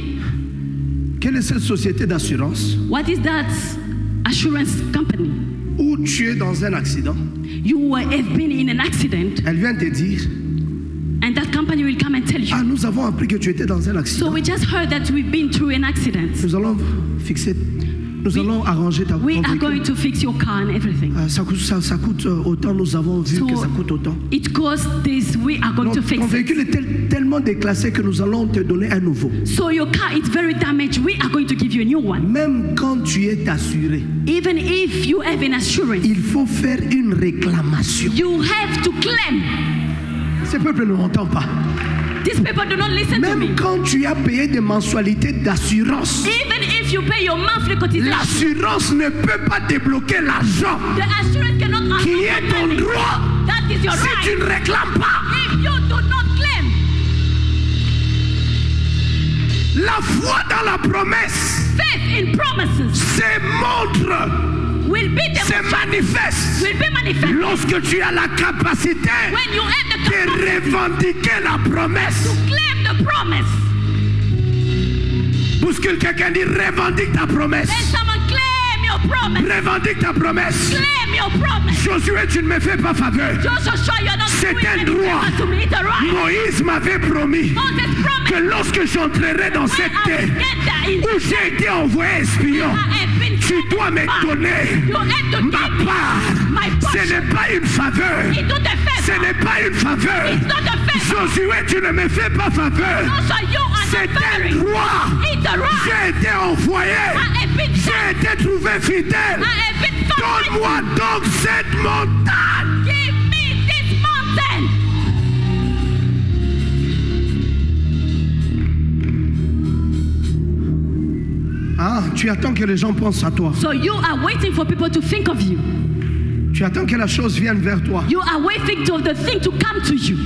Quelle est cette société d'assurance What is that assurance company? où tu es dans un accident? You have been in an accident, Elle vient te dire, and that company will come and tell you. ah, nous avons appris que tu étais dans un So accident. we just heard that we've been through an accident. Nous allons fixer, nous allons arranger ta We ton are véhicule. going to fix your car and everything. Ça coûte autant, nous avons vu que ça coûte autant. It costs this, we are going Non, to fix ton it. véhicule est tellement déclassé que nous allons te donner un nouveau. So your car is very damaged, we are going to give you a new one. Même quand tu es assuré, Even if you have an assurance, il faut faire une réclamation. you have to claim. Ce peuple ne m'entend pas. These people do not listen to me. Même quand tu as payé des mensualités d'assurance, Even if you pay your monthly cotisation, l'assurance ne peut pas débloquer l'argent the assurance cannot unlock qui est the ton money. droit That is your si tu right. ne réclames pas. If you do not claim, La foi dans la promesse faith in promises se montre will be se demonstrated, manifeste will be manifested lorsque tu as la capacité when you have the de capacity revendiquer la promesse. to claim the promise. Bouscule quelqu'un, dit revendique ta promesse. Then someone claim your promise. Revendique ta promesse. Claim your promise. Josué, tu ne me fais pas faveur. Joshua, you're not C'est doing un anything droit. to me. It's a right. Moïse m'avait promis Moses promised que lorsque j'entrerai dans cette when I terre get there in où j'ai été envoyé espion, I have been tu dois me donner you have to ma give me part. my Ce portion. n'est pas une faveur. It's not a Ce favor. n'est pas une faveur. It's not a favor. Josué, tu ne me fais pas faveur. Joshua, you are C'est not un favoring. droit. It's a right. J'ai été envoyé. I have been sent. J'ai été trouvé fidèle. I have been found. Donne-moi donc cette montagne. Give me this mountain. Ah, tu attends que les gens pensent à toi. So you are waiting for people to think of you. Tu attends que la chose vienne vers toi. You are waiting for the thing to come to you.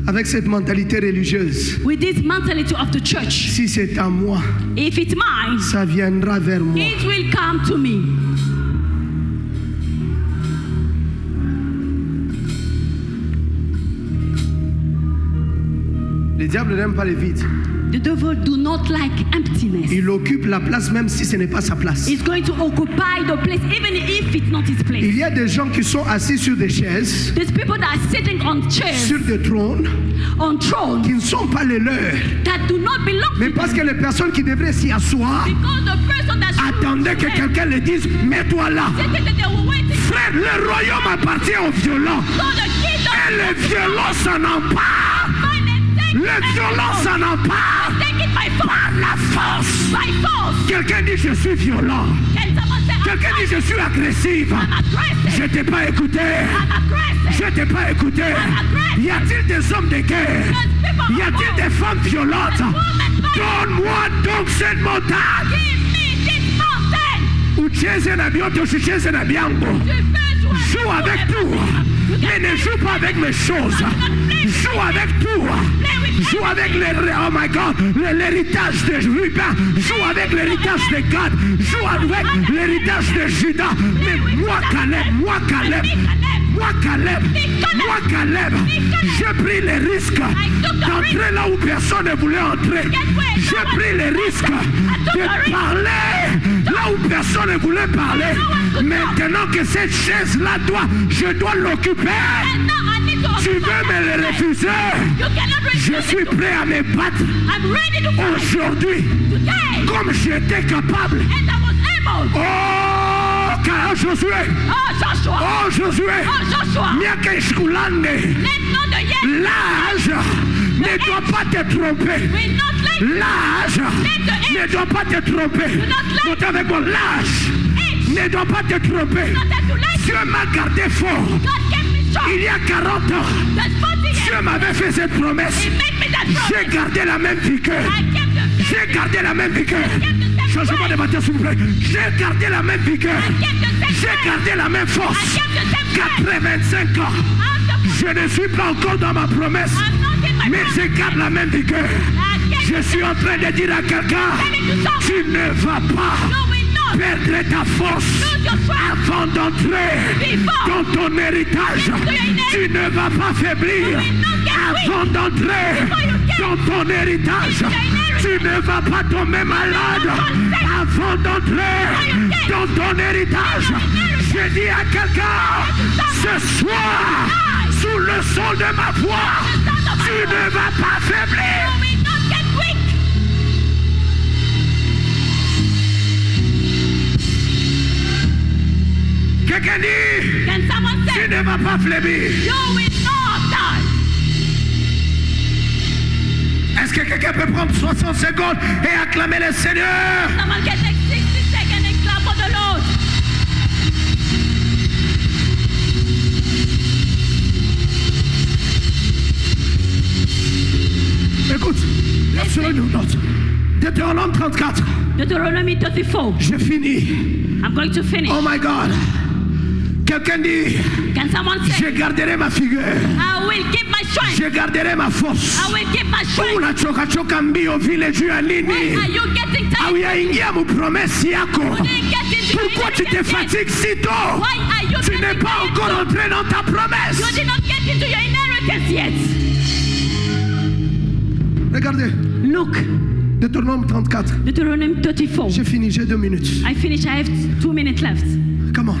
Avec cette mentalité religieuse. With this mentality of the church. Si c'est à moi, If it's mine, ça viendra vers moi. it will come to me. Le diable n'aime pas les vides. The devil do not like emptiness. Il occupe la place même si ce n'est pas sa place. He's going to occupy the place even if it's not his place. Il y a des gens qui sont assis sur des chaises, There's people that are sitting on chairs, sur des trônes, on thrones qui ne sont pas les leurs. that do not belong Mais to parce them. que les personnes qui devraient s'y asseoir Because the person that should attendaient que quelqu'un leur dise, mets-toi là. they were waiting. Frère, le royaume appartient aux violents. So the kingdom Et les violents s'en emparent. find and take Les violents s'en emparent take it by par force. la force. By force. Quelqu'un dit, je suis violent. Can someone say, Quelqu'un dit, je suis agressive. I'm aggressive. Je t'ai pas écouté. I'm aggressive. Je t'ai pas écouté. Y a-t-il des hommes de guerre? Y a-t-il des femmes violentes? Donne-moi donc cette montagne. Give me this mountain. Ucheze na bioto, ucheze na biango. Tu peux jouer Joue avec tout. Mais ne joue pas avec mes choses. Joue avec tout. Joue avec oh my God, l'héritage de Ruben. Joue avec l'héritage de Gad. Joue avec l'héritage de Judas. Mais moi Caleb, j'ai pris les risques d'entrer là où personne ne voulait entrer. J'ai pris les risques de parler là où personne ne voulait parler. Maintenant que cette chaise-là je dois l'occuper. And now I need to Tu veux me le refuser? You cannot Je refuse suis it. prêt à me battre I'm ready to fight aujourd'hui today. comme j'étais capable. And I was able. Oh, Josué! Oh, Joshua. Oh, Josué! Oh, Joshua. Miaka Ishkulande! Let not the yes L'âge ne doit pas te tromper. will not let L'âge ne doit pas te tromper. Montez avec moi, l'âge ne doit pas te tromper. not that to let Dieu m'a gardé fort. God kept me strong. Il y a 40 ans, That's 40 years. Dieu m'avait fait cette promesse. He made me that J'ai promise. gardé la même vigueur. I kept the same. J'ai gardé la même vigueur. Changement de matin, s'il vous plaît. J'ai gardé la même vigueur. J'ai gardé la même force. 85 ans. Je ne suis pas encore dans ma promesse, mais je garde la même vigueur. Je suis en train de dire à quelqu'un, tu ne vas pas perdre ta force avant d'entrer dans ton héritage. Tu ne vas pas faiblir avant d'entrer dans ton héritage. Tu ne vas pas tomber malade avant d'entrer dans ton héritage. Je dis à quelqu'un, ce soir, sous le son de ma voix, tu ne vas pas faiblir. Quelqu'un dit, Can someone tu say, ne vas pas faiblir. you will not die? Est-ce que quelqu'un peut prendre 60 secondes et acclamer le Seigneur? Someone can take 60 seconds and clap for the Lord. Écoute, il y a sur une note. Deutéronome 34. Deuteronomy 34. J'ai fini. I'm going to finish. Oh my God. Quelqu'un dit, Can someone say, je garderai ma figure. I will keep my strength. Je garderai ma force. I will keep my strength. Unachoka mbio vile juu ya Why nini? are you getting tired? Hauyaingia mu promesi yako. You didn't get into your Pourquoi tu te inheritance yet? fatigues si tôt? Why are you Tu n'es pas getting encore entré dans ta promesse. You did not get into your inheritance yet. Regardez, Look, Deutéronome 34. Deuteronomy 34. J'ai fini, j'ai 2 minutes. I finished. I have 2 minutes left. Come on.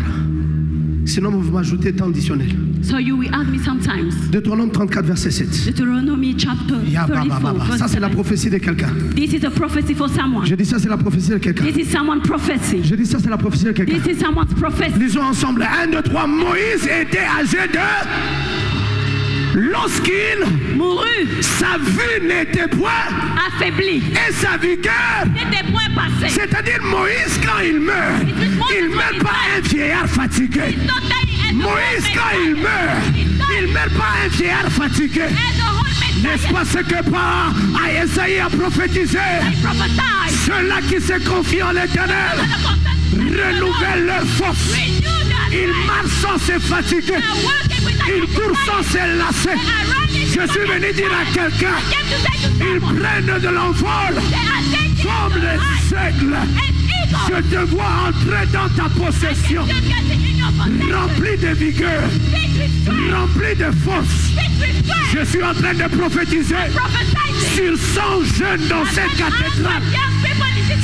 Sinon, vous m'ajoutez temps additionnel. So you will ask me sometimes. Deutéronome 34, verset 7. Deuteronomy chapter Ya, ba, ba, ba, 34. ba. Ça, verse c'est la 7. prophétie de quelqu'un. This is a prophecy for someone. Je dis ça, c'est la prophétie de quelqu'un. This is someone's prophecy. Je dis ça, c'est la prophétie de quelqu'un. This is someone's prophecy. Lisons ensemble. 1, 2, 3. Moïse était âgé de... Lorsqu'il... Mourut, Sa vue n'était point... affaibli, Et sa vigueur... n'était point passé. C'est-à-dire Moïse, quand il meurt, il ne meurt pas un vieillard fatigué. He's not dying as Moïse, quand il meurt, il ne meurt pas un vieillard fatigué. as a whole N'est-ce pas ce que par Esaïe a prophétisé? prophesy. Ceux-là qui se confient en l'Éternel renouvellent leur force. Ils marchent sans se fatiguer. Ils courent sans se lasser. Je suis venu dire à quelqu'un, ils prennent de l'envol comme les aigles. Je te vois entrer dans ta possession, rempli de vigueur, rempli de force. Je suis en train de prophétiser sur 100 jeunes dans cette cathédrale.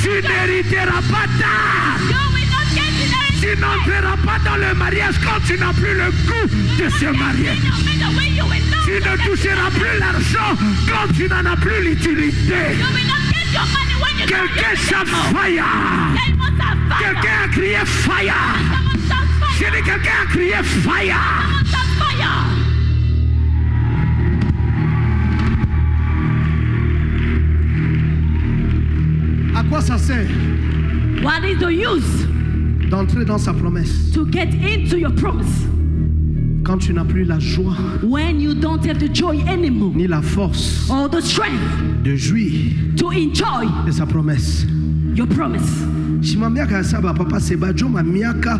Tu n'hériteras pas tard. Tu n'entreras pas dans le mariage quand tu n'as plus le goût de se marier. Tu ne toucheras plus l'argent quand tu n'en as plus l'utilité. Quelqu'un chante fire. Quelqu'un a crié fire. J'ai dit quelqu'un a crié fire. À quoi ça sert What is the use d'entrer dans sa promesse to get into your promise quand tu n'as plus la joie when you don't have the joy anymore ni la force or the strength de jouir to enjoy de sa promesse? your promise? Shima miaka ya saba papa seba joma miaka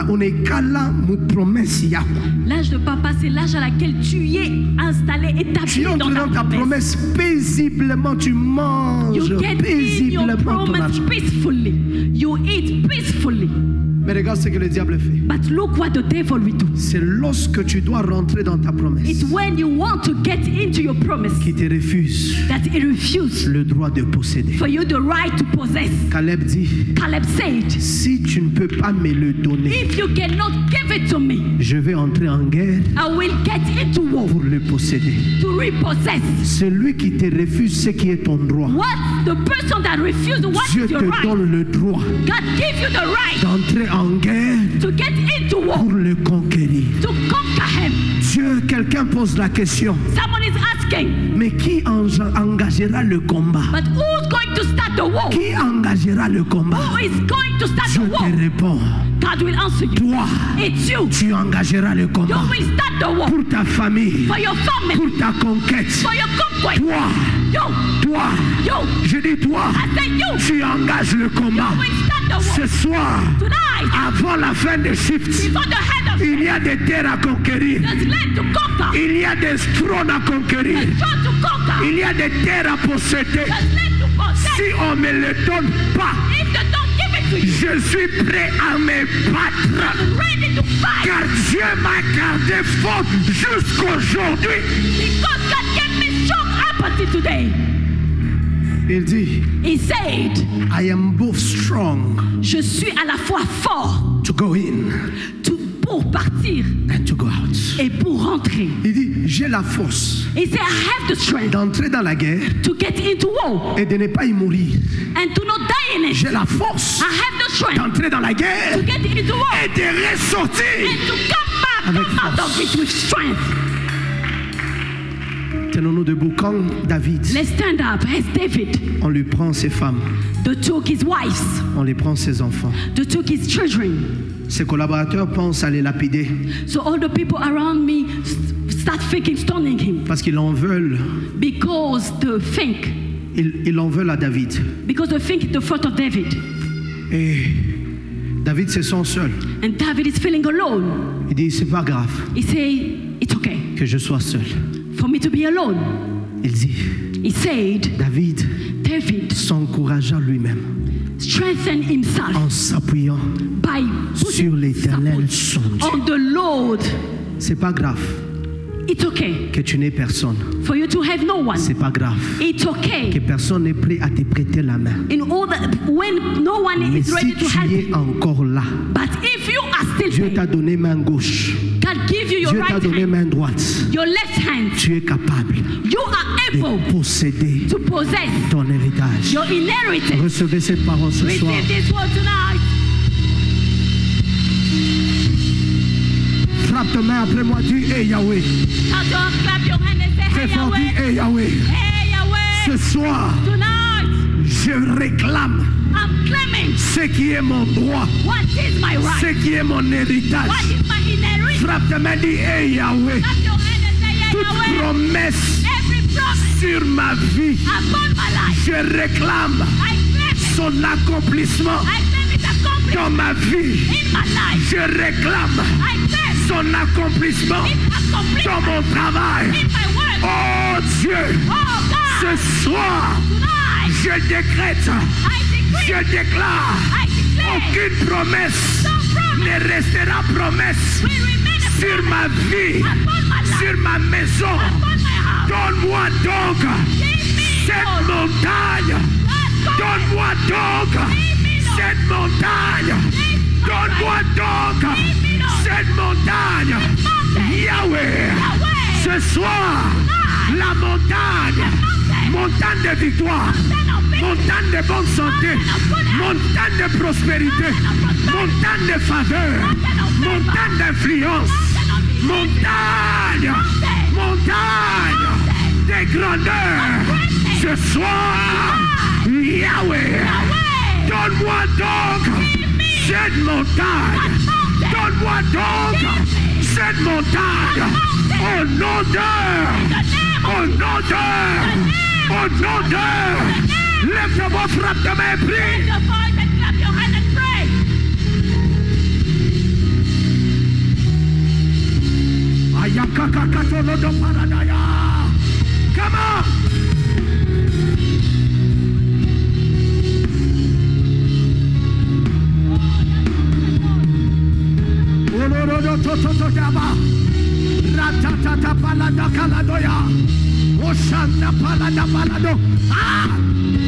unekala mu promesse yako. L'âge de papa, c'est l'âge à laquelle tu es installé, Tu établi entres dans dans ta promesse paisiblement, tu manges You get in your paisiblement ton promise argent. peacefully. You eat peacefully. Mais regarde ce que le diable fait. But look what the devil will do. C'est lorsque tu dois rentrer dans ta promesse It's when you want to get into your promise qui te refuse that he refuses le droit de posséder. for you the right to possess. Caleb dit, Caleb said, si tu ne peux pas me le donner, if you cannot give it to me, je vais entrer en guerre I will get into war pour le posséder. to repossess. Celui qui te refuse ce qui est ton droit, What the person that refuses what Dieu is your te right, donne le droit God give you the right d'entrer en guerre to get into war, pour le conquérir. to conquer him. Dieu, quelqu'un pose la question, Someone is asking, mais qui engagera le combat? but who's going to start the war? Qui engagera le combat? Who is going to start Je the war? te réponds, God will answer you. toi, It's you. tu engageras le You combat will start the war pour ta famille, for your family, pour ta conquête. for your conquest. Toi, toi, You, je dis toi, I say you. tu engages le combat. You will start the war Ce soir, tonight avant la fin de shift, before the head of il y a des terres à conquérir. there's land to conquer. Il y a des trônes à conquérir. There's throne to conquer. Il y a des terres à posséder. There's land to possess. Si on ne me le donne pas, If they don't give it to you, je suis prêt à me battre. I'm ready to fight Car Dieu m'a gardé fort jusqu'aujourd'hui. because God gave me strong up until today. Il dit, He said, I am both strong je suis à la fois fort to go in pour partir and to go out. et pour rentrer. Il dit, j'ai la force He said, I have the strength d'entrer dans la guerre to get into war et de ne pas y mourir. and to not die in it. J'ai la force I have the strength d'entrer dans la guerre to get into war et de ressortir. and to come Avec out of force. it with strength. Tenons-nous debout. Quand David, Let's stand up as David, on lui prend ses femmes, they took his wives, on lui prend ses enfants. they took his children. Ses collaborateurs pensent à les lapider So all the people around me start thinking stoning him parce qu'ils en veulent. because they think, Ils en veulent à David. because they think the fault of David. Et David se sent seul. And David is feeling alone. Il dit, c'est pas grave He say, it's okay que je sois seul. for me to be alone. Il dit, He said, David David s'encouragea lui-même. strengthen himself en s'appuyant by sur putting l'Éternel support son Dieu. on the Lord. C'est pas grave It's okay que tu n'aies personne. for you to have no one. C'est pas grave It's que okay personne n'est prêt à te prêter la main. in all that when no one Mais is ready si to help tu you. es encore là, But if you are still Dieu there, t'a donné main gauche, God give you your Dieu t'a right donné hand, main droite. your left hand. Tu es capable You are able de posséder to possess ton héritage. your inheritance. Recevez cette parole ce soir. Receive this word tonight. Frappe ta main après moi, dis hey Yahweh. Clap your hand and say, Très hey fort, dis Yahweh, hey Yahweh. hey Yahweh. Ce soir, Tonight, je réclame I'm claiming ce qui est mon droit, what is my ce right, qui est mon héritage. what is my inheritance. Frappe ta main, dis hey Yahweh. Clap your hand and say, hey Toute Yahweh. promesse Every promise sur ma vie, upon my life, je réclame I claim it. son accomplissement I claim it accomplished dans ma vie. in my life. Je réclame I claim son accomplissement it accomplished dans mon travail. in my work. Oh Dieu, Oh God, ce soir, tonight, je décrète, I decree, je déclare, I declare, aucune promesse no promise ne restera promesse will remain a sur promise ma vie, upon my life, sur ma maison. upon my house. Donne-moi donc Give me, cette Lord, montagne. God, Donne-moi donc cette montagne. Donne-moi donc cette montagne. Yahweh, ce soir, la montagne, montagne de victoire, montagne de bonne santé, montagne de prospérité, montagne de faveur, montagne d'influence, montagne, montagne de grandeur. Ce soir, Yahweh, donne-moi donc cette montagne. Donne-moi donc cette montagne. Au nom de, au nom de, au nom de. Lève ta voix, frappe ta main, prie. Raise your voice and clap your hand and pray. Ayakakakatolodo paradaya. Come on. Olorodo totototaba. Ratatata palada kaladoya. Oshana palada palado. Ah!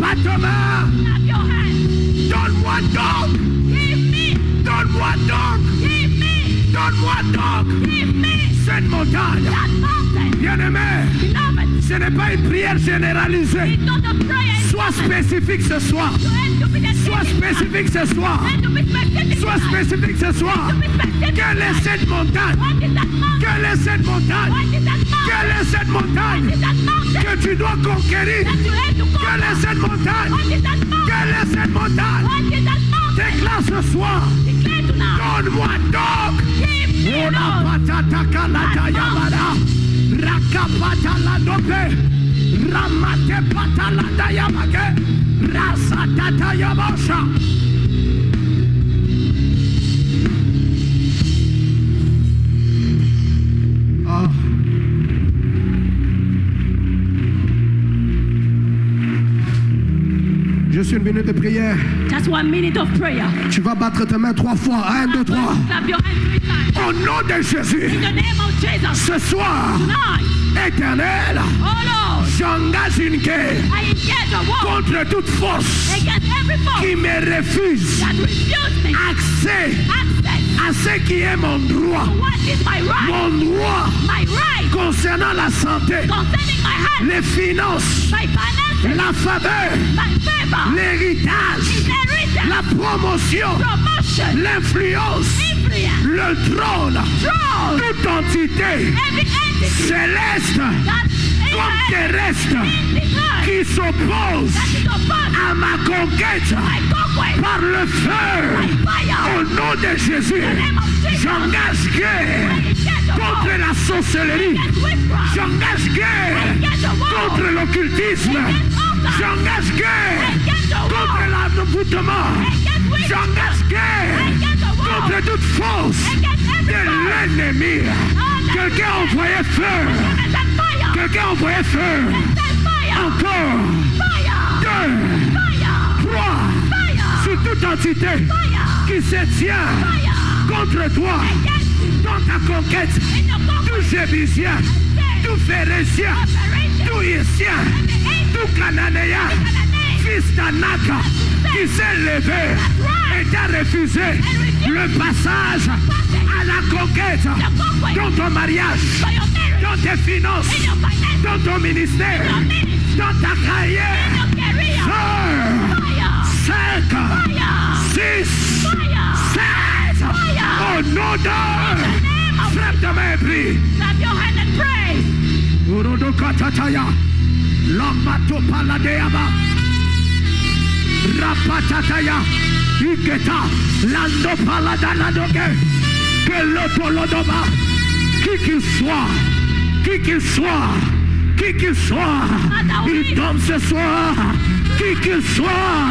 Batoma. Clap your hand. Donne-moi donc. Give me, Donne-moi donc. give me, Donne-moi donc give me cette montagne. that mountain. Bien-aimé, Beloved, ce n'est pas une prière généralisée. it's not a prayer. Sois spécifique ce soir. You have to be the Sois spécifique ce soir. You have to be specific. Sois spécifique ce soir. To be specific. Quelle est cette montagne? What is that mountain? Quelle est cette montagne? What is that mountain? Quelle est cette montagne What is that mountain? que tu dois conquérir? That you have to Quelle est conquer. cette montagne? What is that mountain? Quelle est cette montagne? What is that mountain? Déclare ce soir. Declare tonight. Donne-moi donc. Give me, Ona Lord. patata kalata yamara. Rakapata la dope. Ramate patala da yamake. Rasatata yabasha. Ah. Juste une minute de prière. Just 1 minute of prayer. Tu vas battre ta main 3 fois. 1, 2, 3. Clap your hands 3 times. Au nom de Jésus, In the name of Jesus. ce soir, Tonight. Éternel, Oh Lord. j'engage une guerre I engage a war contre toute force against every force qui me refuse that refuse me accès access à ce qui est mon droit. to what is my right. Mon droit My right concernant la santé, concerning my health, les finances, my finances, la faveur, my favor, l'héritage, inheritance, la promotion, promotion, l'influence, influence, le trône, throne, toute entité every entity céleste that comme is terrestre in the earth qui s'oppose that is upon à ma conquête my conquest par le by feu. fire. Au nom de Jésus, In the name of Jesus. j'engage guerre I engage a war contre la sorcellerie. against witchcraft. J'engage guerre I engage a war contre l'occultisme. J'engage guerre against a contre war l'envoûtement. against witchcraft. J'engage guerre Against a war contre toute force against every de force. l'ennemi. Quelqu'un a envoyé feu. And that fire. Quelqu'un a envoyé feu. That fire. Encore. Fire. 2, Fire. 3. Fire. entité qui se tient contre toi dans ta conquête, tout Jébusien, tout Phérézien, tout Hissien, tout Cananéen, fils d'Anak, qui s'est levé et t'a refusé le passage à la conquête dans ton mariage, dans tes finances, dans ton ministère, dans ta carrière. 5, 6, 7, au nom de frappe ta main et prie. Clap your hand and pray. Urodo katataya, lamato paladeaba, rapatataya, iketa, lando paladana doge, que l'otolodoba, qui qu'il soit, qui qu'il soit, qui qu'il soit, il tombe ce soir, qui qu'il soit,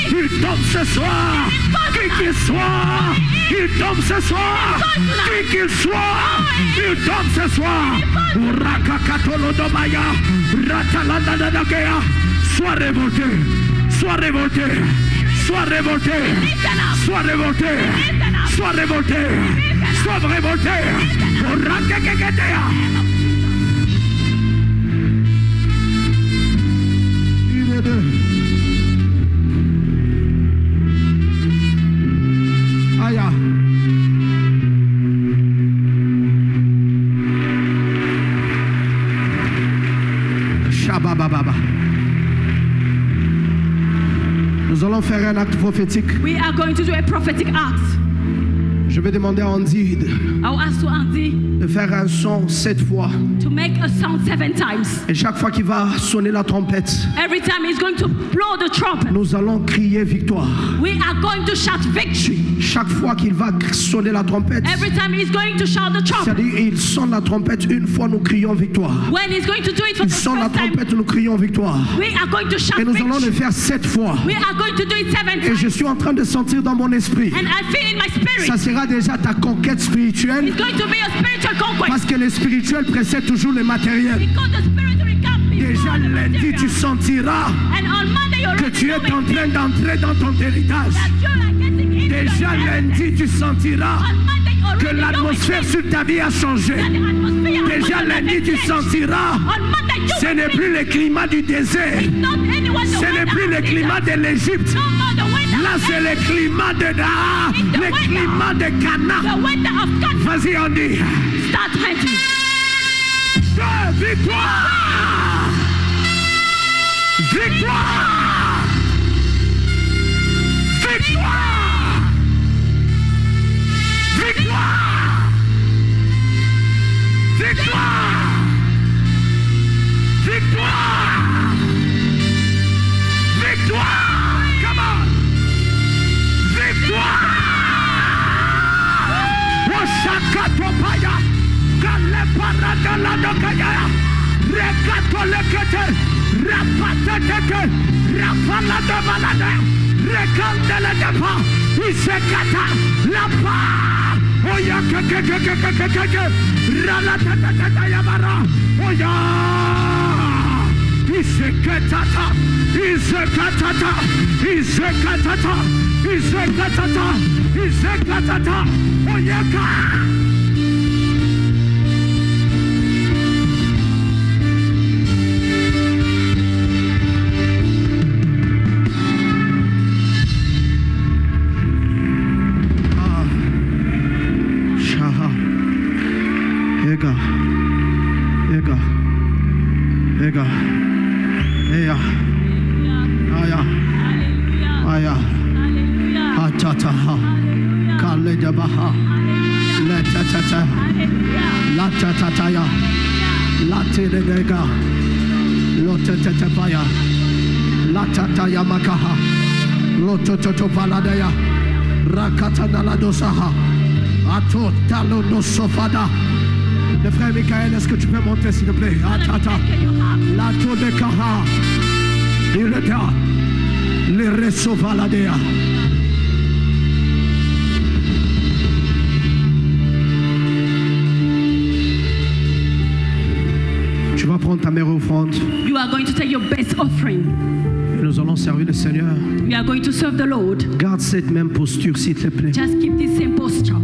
il tombe ce soir, qui qu'il soit, il tombe ce soir, qui qu'il soit, il tombe ce soir. Urakakatolodobaya, ratalandadadakea, sois révolté, sois révolté, sois révolté, sois révolté, sois révolté, sois révolté. Urakakakatea. Aya. Shabababa. Nous allons faire un acte prophétique. We are going to do a prophetic act. Je vais demander à Andy I'll ask to Andy de faire un son 7 fois. to make a sound 7 times. Et chaque fois qu'il va sonner la trompette, Every time he's going to blow the trumpet, nous allons crier victoire. we are going to shout victory. Chaque fois qu'il va sonner la trompette, Every time he's going to shout the trumpet, c'est-à-dire il sonne la trompette une fois, nous crions victoire. when he's going to do it for Il the sonne la first time, trompette, nous crions victoire. we are going to shout Et nous allons le victory. faire 7 fois. We are going to do it 7 Et je times. suis en train de sentir dans mon esprit, And I feel in my spirit, ça sera déjà ta conquête spirituelle, it's going to be a spiritual conquest. parce que le spirituel précède toujours le matériel. Because the spiritual will come before Déjà the lundi, material. tu sentiras And on Monday you're que already tu es en doing train d'entrer dans ton héritage. that you are getting into Déjà the lundi, tu sentiras On Monday you're que already l'atmosphère doing sur ta vie a changé. that the atmosphere Déjà on lundi, Monday tu changed. sentiras, On Monday you ce n'est plus le climat du désert, not anyone the ce n'est weather plus le of climat Egypt. de l'Égypte. No more the weather Là, of c'est le Egypt. climat de Daha, le climat de Cana. The weather of God. Vas-y, on dit. Start hunting. Victoire! Victoire! Victoire! Victoire! Victoire! Victoire! Victoire! Come on! Victoire! Oshakatopaya! Kaleparadaladokaya! Rekatolekete! Rapateteke! Rapaladobalada! Rekandeledepa! Isekata! Lapa! Oya kekekekekekeke! Ralatatayabara! Oya! Isekatata! Isekatata! Isekatata! Isekatata! Isekatata! Oyaka! Shaha. Ega. Ega. Ega. Eya. Aya. Aya. Hallelujah. Atataha. Kalejabaha. Letatata. Latatataya. Latidega. Lotatatapaya. Latataya makaha. Lotototopaladaya. Rakatanadosaha. Atotalonosofada. Le frère Michael, est-ce que tu peux monter s'il te plaît? Atata. Lato de Kaha. Il est là. Le Resovaladea. Tu vas prendre ta meilleure offrande. You are going to take your best offering. Et nous allons servir le Seigneur. We are going to serve the Lord. Garde cette même posture, s'il te plaît. Just keep this same posture.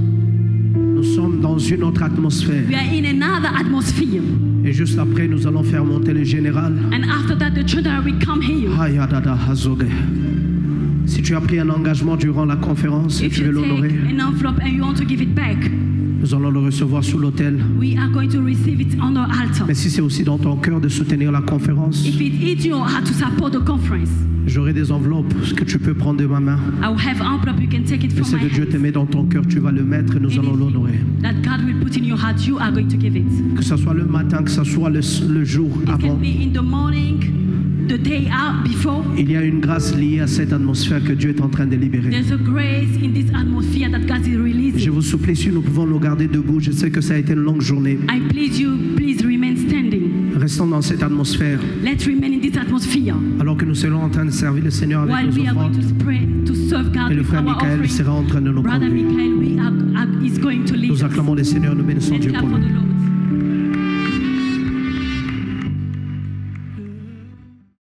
Nous sommes dans une autre atmosphère. We are in another atmosphere. Et juste après, nous allons faire monter le général. And after that, the children will come here. Hayadada Hazoge. Si tu as pris un engagement durant la conférence et If tu veux you l'honorer, take an envelope and you want to give it back, nous allons le recevoir sous l'autel. we are going to receive it on our altar. Mais si c'est aussi dans ton cœur de soutenir la conférence, If it is your heart to support the conference, j'aurai des enveloppes que tu peux prendre de ma main. I will have envelope. You can take it Mais from c'est my que Dieu te hand. met dans ton cœur, tu vas le mettre et nous allons l'honorer. That God will put in your heart, you are going to give it. Que ce soit le matin, que ce soit le jour It avant. can be in the morning, the day out before. Il y a une grâce liée à cette atmosphère que Dieu est en train de libérer. There's a grace in this atmosphere that God is Je releasing. vous supplie, si nous pouvons nous garder debout, je sais que ça a été une longue journée. I please you, please remain standing. Restons dans cette atmosphère Let's remain in this atmosphere alors que nous serons en train de servir le Seigneur avec while nos we are going offrandes. to pray to serve God Et le with frère our Michael offering. sera en train de nous Brother conduire. Michael, is going to lead Nous us. acclamons le Seigneur, nous bénissons Let's Dieu clap pour for lui. the Lord.